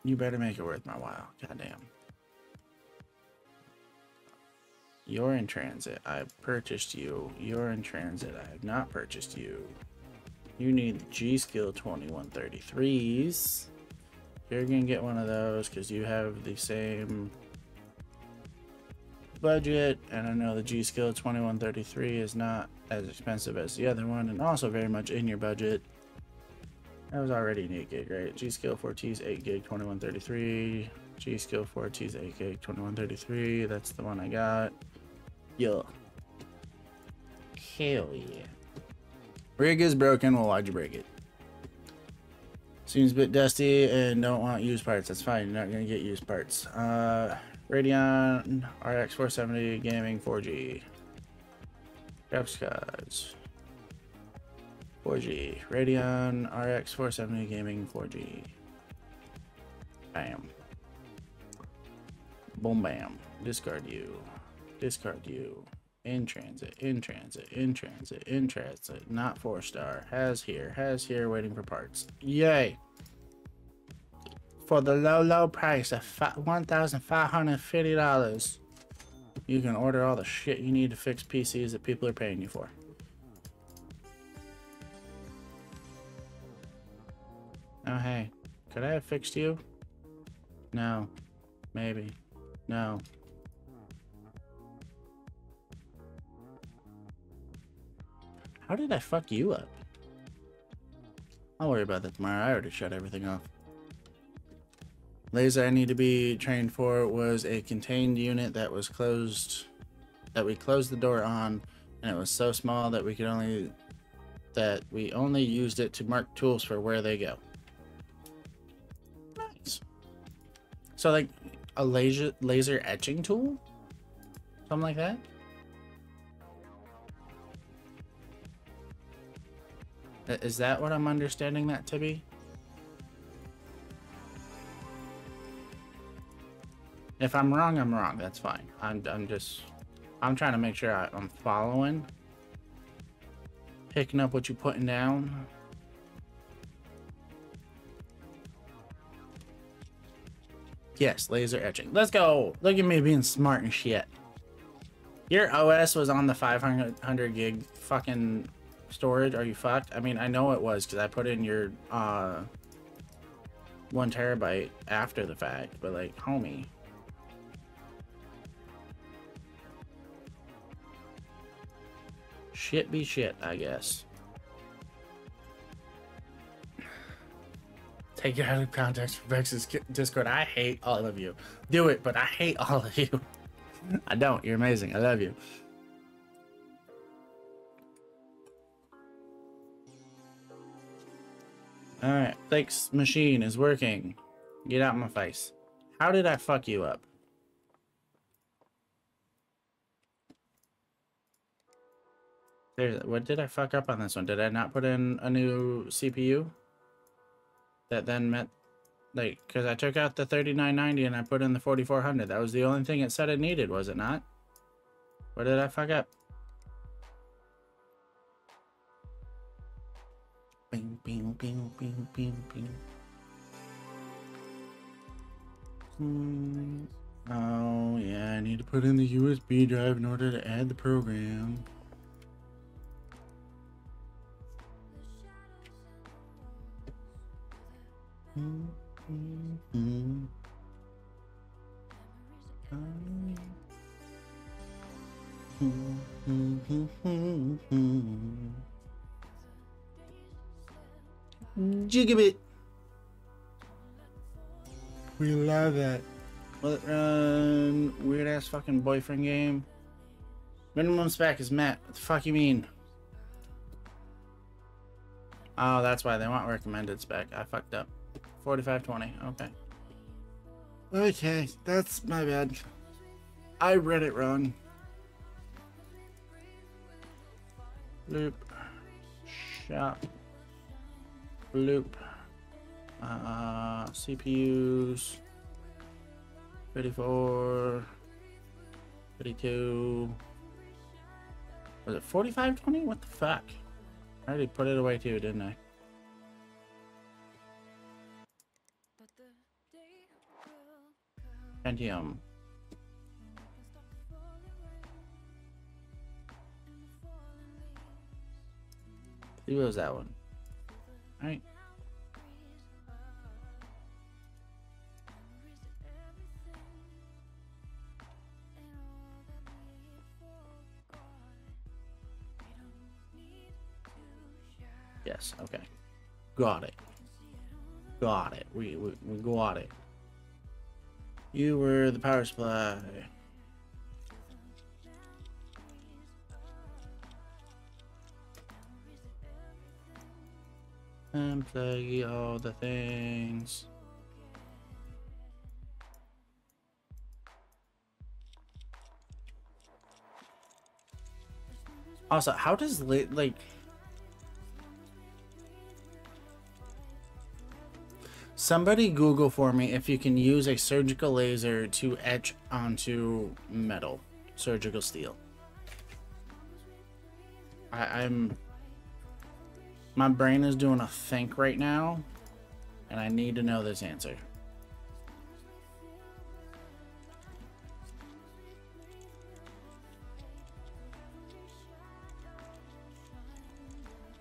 you better make it worth my while. Goddamn. You're in transit. I've purchased you. You're in transit. I have not purchased you. You need the G-Skill 2133s. You're gonna get one of those because you have the same budget, and I know the G-Skill 2133 is not as expensive as the other one, and also very much in your budget. That was already an 8 gig, right? G-Skill 4T's 8 gig 2133. G-Skill 4T's 8 gig 2133. That's the one I got. Yo. Hell yeah. Rig is broken. Well, why'd you break it? Seems a bit dusty and don't want used parts. That's fine. You're not going to get used parts. Radeon RX 470 Gaming 4G. Graphics cards. 4G. Radeon RX 470 Gaming 4G. Bam. Boom bam. Discard you. Discard you. In transit, in transit, in transit, in transit. Not 4-star. Has here, waiting for parts. Yay! For the low price of $1,550, you can order all the shit you need to fix PCs that people are paying you for. Oh, hey. Could I have fixed you? No. Maybe. No. How did I fuck you up? I'll worry about that tomorrow. I already shut everything off. Laser I need to be trained for was a contained unit that was closed, that we closed the door on, and it was so small that we only used it to mark tools for where they go. Nice. So like a laser etching tool? Something like that? Is that what I'm understanding that to be? If I'm wrong, I'm wrong. That's fine. I'm trying to make sure I'm following. Picking up what you're putting down. Yes, laser etching. Let's go. Look at me being smart and shit. Your OS was on the 500 gig fucking storage. Are you fucked? I mean, I know it was because I put in your 1 terabyte after the fact, but like, homie. Shit be shit, I guess. Take it out of context for Vex's Discord. I hate all of you. Do it, but I hate all of you. I don't. You're amazing. I love you. Alright, Blake's machine is working. Get out of my face. How did I fuck you up? What did I fuck up on this one? Did I not put in a new CPU? That then meant, like, because I took out the 3990 and I put in the 4400. That was the only thing it said it needed, was it not? What did I fuck up? Bing, bing, bing, bing, bing, bing. Oh, yeah, I need to put in the USB drive in order to add the program. Gigabit. We love that. Will it run weird ass fucking boyfriend game? Minimum spec is met. What the fuck you mean? Oh, that's why they want recommended spec. I fucked up. 4520. Okay. Okay, that's my bad. I read it wrong. Loop. Shop. Loop. CPUs. 34. 32. Was it 4520? What the fuck? I already put it away too, didn't I? Pentium. Who was that one? Alright. Yes, okay. Got it. Got it. We got it. You were the power supply. And play all the things. Also, how does like somebody Google for me if you can use a surgical laser to etch onto metal, surgical steel. My brain is doing a think right now, and I need to know this answer.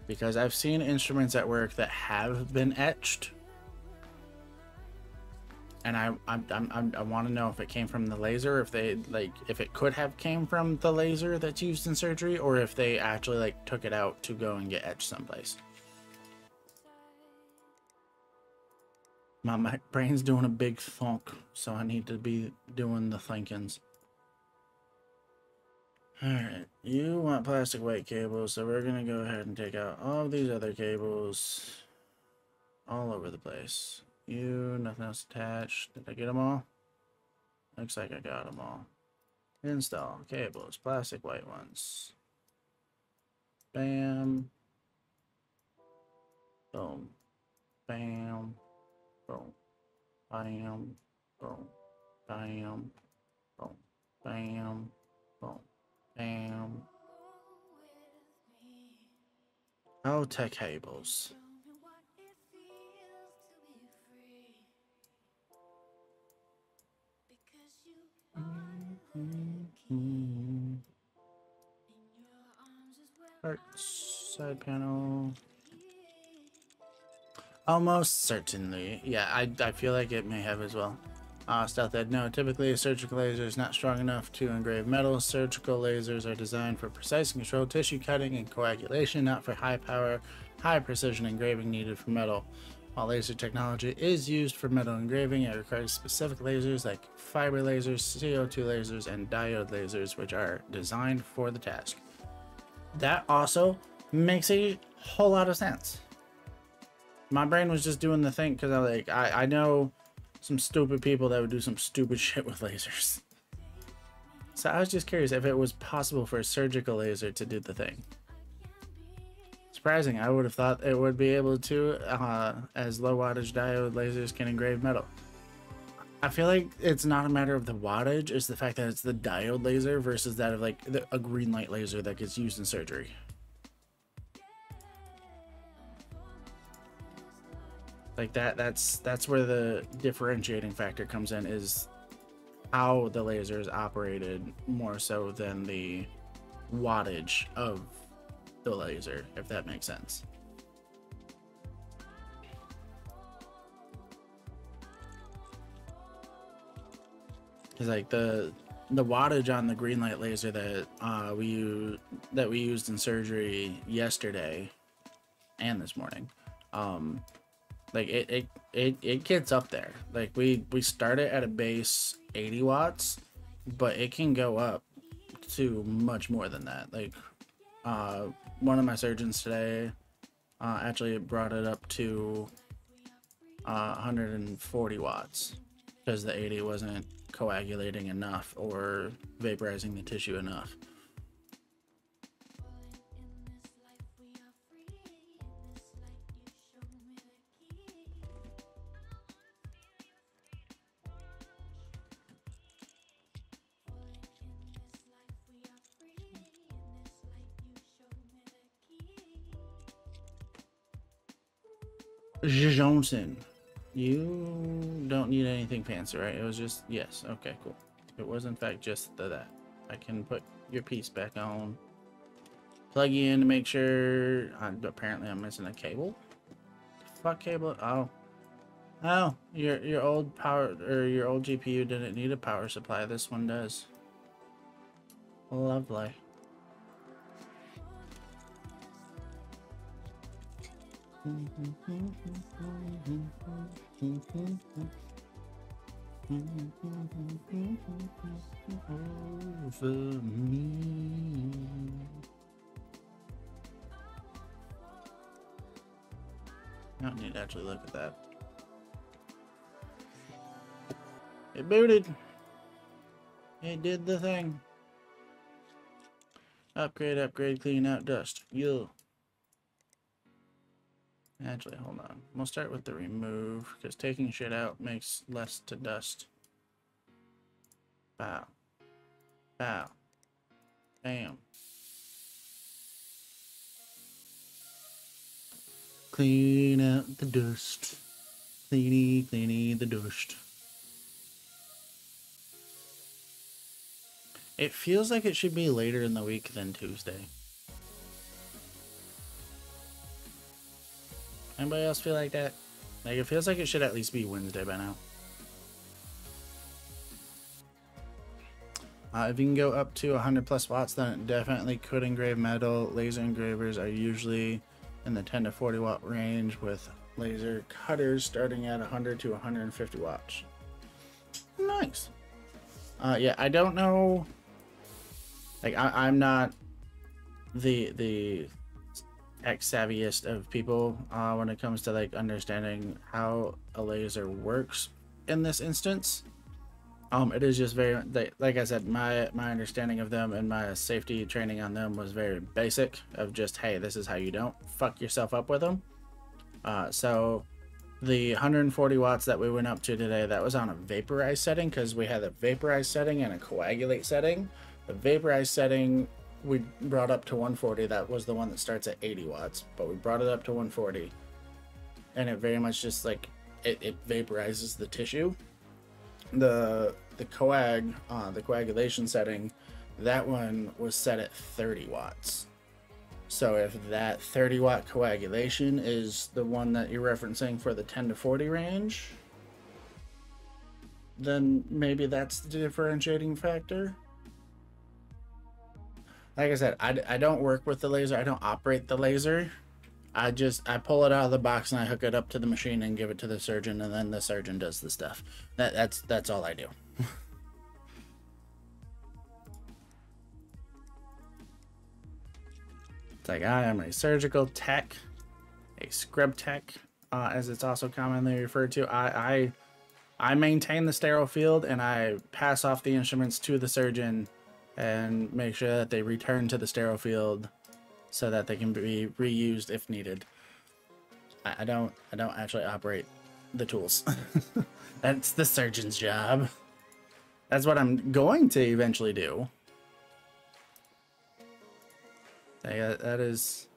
Because I've seen instruments at work that have been etched, and I want to know if it came from the laser, if it could have came from the laser that's used in surgery, or if they actually like took it out to go and get etched someplace. My brain's doing a big thunk, so I need to be doing the thinkings. Alright, you want plastic white cables, so we're gonna go ahead and take out all of these other cables all over the place. You, nothing else attached. Did I get them all? Looks like I got them all. Install cables, plastic white ones. Bam. Boom. Bam. Boom. Bam. Boom. Bam. Boom. Bam. Boom. Bam. Oh, tech cables. Parts, side panel. Almost certainly. Yeah, I feel like it may have as well. Stealth Ed, no, typically a surgical laser is not strong enough to engrave metal. Surgical lasers are designed for precise and controlled tissue cutting and coagulation, not for high power, high precision engraving needed for metal. While laser technology is used for metal engraving, it requires specific lasers like fiber lasers, CO2 lasers, and diode lasers, which are designed for the task. That also makes a whole lot of sense. My brain was just doing the thing because I know some stupid people that would do some stupid shit with lasers. So I was just curious if it was possible for a surgical laser to do the thing. Surprising, I would have thought it would be able to, as low wattage diode lasers can engrave metal. I feel like it's not a matter of the wattage, it's the fact that it's the diode laser versus that of like a green light laser that gets used in surgery. Like that's where the differentiating factor comes in, is how the laser is operated more so than the wattage of the laser, if that makes sense. Because like the wattage on the green light laser that we used in surgery yesterday and this morning, like it gets up there. Like we start it at a base 80 watts, but it can go up to much more than that. Like one of my surgeons today actually brought it up to 140 watts because the 80 wasn't coagulating enough or vaporizing the tissue enough. Johnson, you don't need anything fancy, right? It was just, yes, okay, cool. It was in fact just that. I can put your piece back on, plug you in to make sure. Apparently I'm missing a cable. Fuck cable. Oh, your old power, or your old GPU didn't need a power supply. This one does. Lovely. Over me. I don't need to actually look at that. It booted. It did the thing. Upgrade, clean out dust. Yo. Actually, hold on. We'll start with the remove, because taking shit out makes less to dust. Bow. Bow. Bam. Clean out the dust. Cleany the dust. It feels like it should be later in the week than Tuesday. Anybody else feel like that? Like, it feels like it should at least be Wednesday by now. If you can go up to 100 plus watts, then it definitely could engrave metal. Laser engravers are usually in the 10 to 40 watt range, with laser cutters starting at 100 to 150 watts. Nice. Yeah, I don't know. Like, I'm not the tech savviest of people when it comes to like understanding how a laser works in this instance. It is just very, like I said, my understanding of them and my safety training on them was very basic, of just, hey, this is how you don't fuck yourself up with them. So the 140 watts that we went up to today, that was on a vaporized setting, because we had a vaporized setting and a coagulate setting. The vaporized setting we brought up to 140. That was the one that starts at 80 watts, but we brought it up to 140, and it very much just like it vaporizes the tissue. The coagulation setting, that one was set at 30 watts. So if that 30 watt coagulation is the one that you're referencing for the 10 to 40 range, then maybe that's the differentiating factor. Like I said, I don't work with the laser. I don't operate the laser. I pull it out of the box and I hook it up to the machine and give it to the surgeon, and then the surgeon does the stuff. That's all I do. It's like, I am a surgical tech, a scrub tech, as it's also commonly referred to. I maintain the sterile field, and I pass off the instruments to the surgeon and make sure that they return to the sterile field so that they can be reused if needed. I don't actually operate the tools. That's the surgeon's job. That's what I'm going to eventually do. That is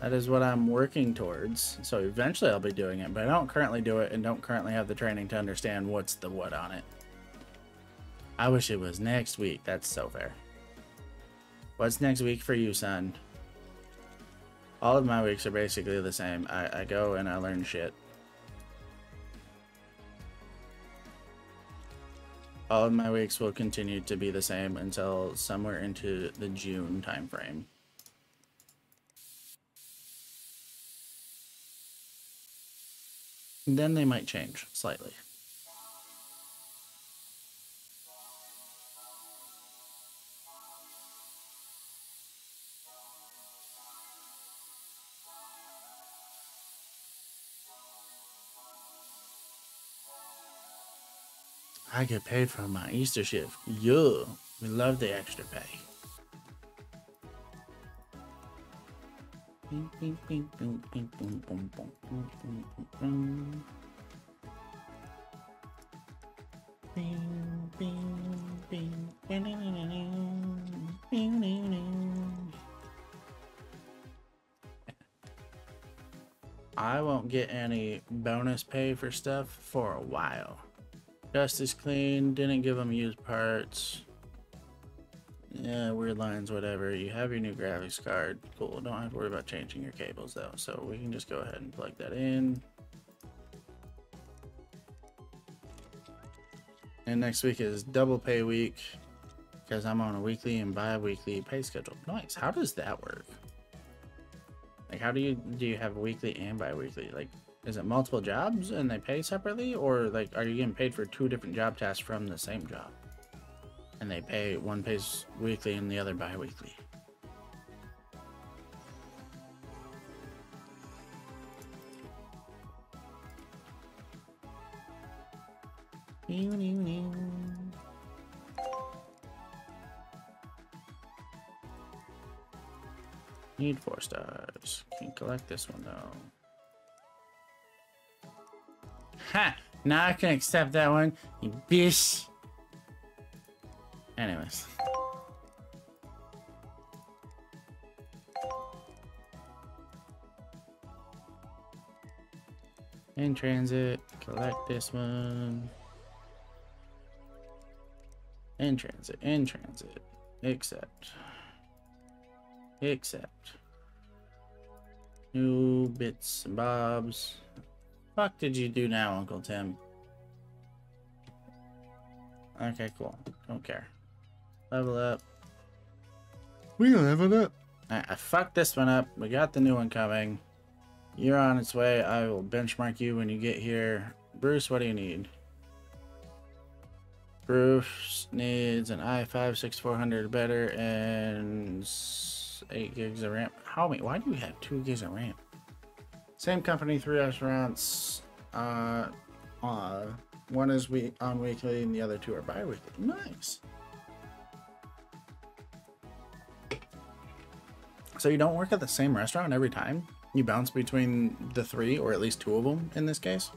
That is what I'm working towards. So eventually I'll be doing it, but I don't currently do it and don't currently have the training to understand what's the what on it. I wish it was next week. That's so fair. What's next week for you, son? All of my weeks are basically the same. I go and I learn shit. All of my weeks will continue to be the same until somewhere into the June time frame. Then they might change slightly. I get paid for my Easter shift. Yeah, we love the extra pay. I won't get any bonus pay for stuff for a while. Dust is clean, didn't give them used parts. Yeah, weird lines, whatever. You have your new graphics card. Cool, don't have to worry about changing your cables though. So we can just go ahead and plug that in. And next week is double pay week because I'm on a weekly and bi-weekly pay schedule. Nice, how does that work? Like how do you have weekly and bi-weekly? Like, is it multiple jobs and they pay separately, or like are you getting paid for two different job tasks from the same job? And they pay, one pays weekly and the other bi-weekly. Need 4 stars. Can't collect this one though. Ha! Now I can accept that one, you bitch. Anyways. In transit, collect this one. In transit, accept. Accept. New bits and bobs. Fuck did you do now, Uncle Tim? Okay, cool. Don't care. Level up. We leveled up. I fucked this one up. We got the new one coming. You're on its way. I will benchmark you when you get here. Bruce, what do you need? Bruce needs an i5-6400 better and 8 gigs of RAM. Why do you have 2 gigs of RAM? Same company, 3 restaurants. One is on weekly and the other 2 are bi-weekly. Nice. So you don't work at the same restaurant every time? You bounce between the 3, or at least 2 of them in this case?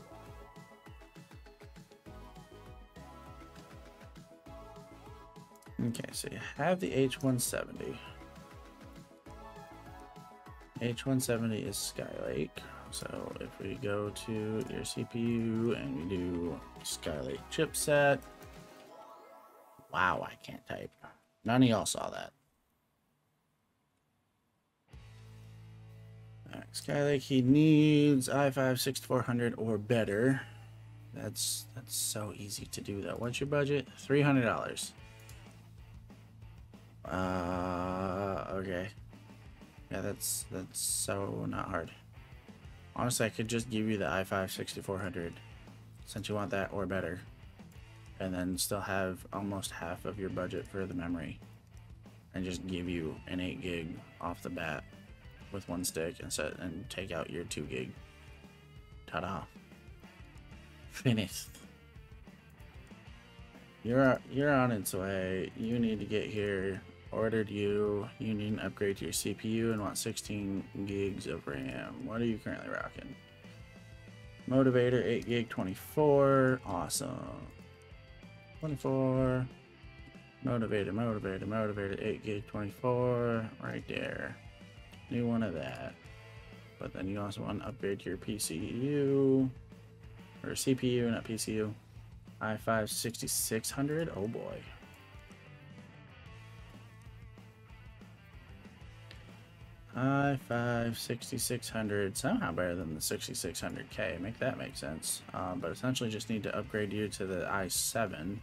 Okay, so you have the H170. H170 is Skylake. So if we go to your CPU and we do Skylake chipset. Wow, I can't type. None of y'all saw that. Alright, Skylake, he needs i5-6400 or better. That's so easy to do though. What's your budget? $300. Okay. Yeah, that's so not hard. Honestly, I could just give you the i5-6400 since you want that or better, and then still have almost half of your budget for the memory, and just give you an 8 gig off the bat with 1 stick and take out your 2 gig. Ta-da! Finished. You're on its way. You need to get here. Ordered you. You need an upgrade to your CPU and want 16 gigs of RAM. What are you currently rocking? Motivator 8 gig 24. Awesome. 24. Motivator 8 gig 24. Right there. New one of that. but then you also want to upgrade your PCU or CPU, not PCU. i5 6600. Oh boy. i5 6600, somehow better than the 6600K. Make that make sense. But essentially just need to upgrade you to the i7.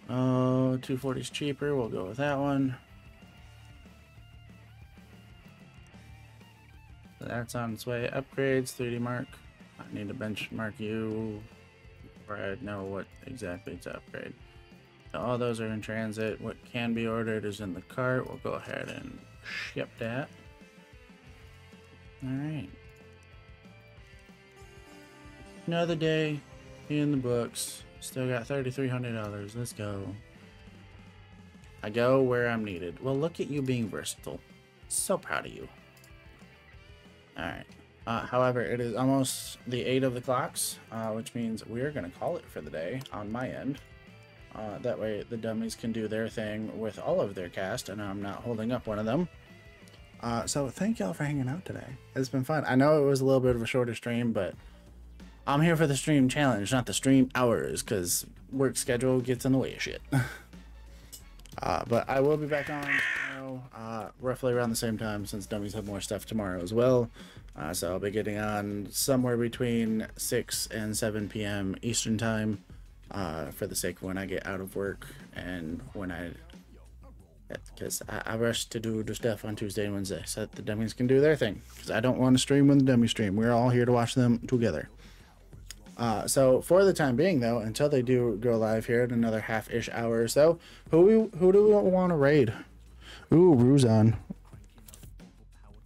Oh, 240 is cheaper. We'll go with that one. So that's on its way. Upgrades, 3D mark. I need to benchmark you before I know what exactly to upgrade. So all those are in transit. What can be ordered is in the cart. We'll go ahead and ship that. Alright. Another day in the books. Still got $3,300. Let's go. I go where I'm needed. Well, look at you being versatile. So proud of you. Alright. However, it is almost the 8 of the clocks, which means we're going to call it for the day on my end. That way the dummies can do their thing with all of their cast, and I'm not holding up one of them. So thank y'all for hanging out today. It's been fun. I know it was a little bit of a shorter stream, but I'm here for the stream challenge, not the stream hours, because work schedule gets in the way of shit. But I will be back on tomorrow, roughly around the same time, since dummies have more stuff tomorrow as well. So I'll be getting on somewhere between 6 and 7 p.m. Eastern time, for the sake of when I get out of work and when because I rush to do the stuff on Tuesday and Wednesday so that the dummies can do their thing, because I don't want to stream when the dummies stream. We're all here to watch them together. So for the time being, though, until they do go live here in another half-ish hour or so, who do we want to raid? Ooh, Rue's on.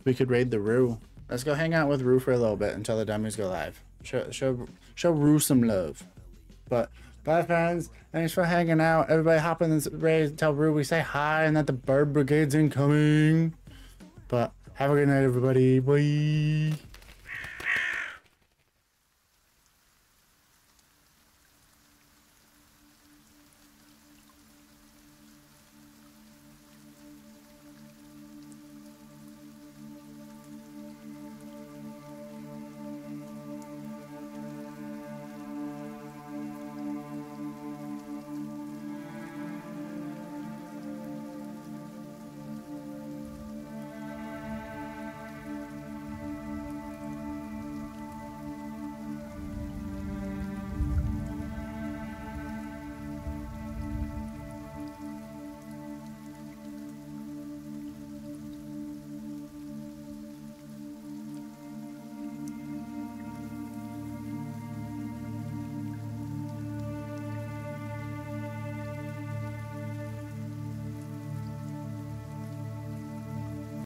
We could raid the Rue. Let's go hang out with Rue for a little bit until the dummies go live. Show Rue some love. But bye, friends. Thanks for hanging out. Everybody hop in this raid. Tell Rue we say hi and that the bird brigade's incoming. But have a good night, everybody. Bye.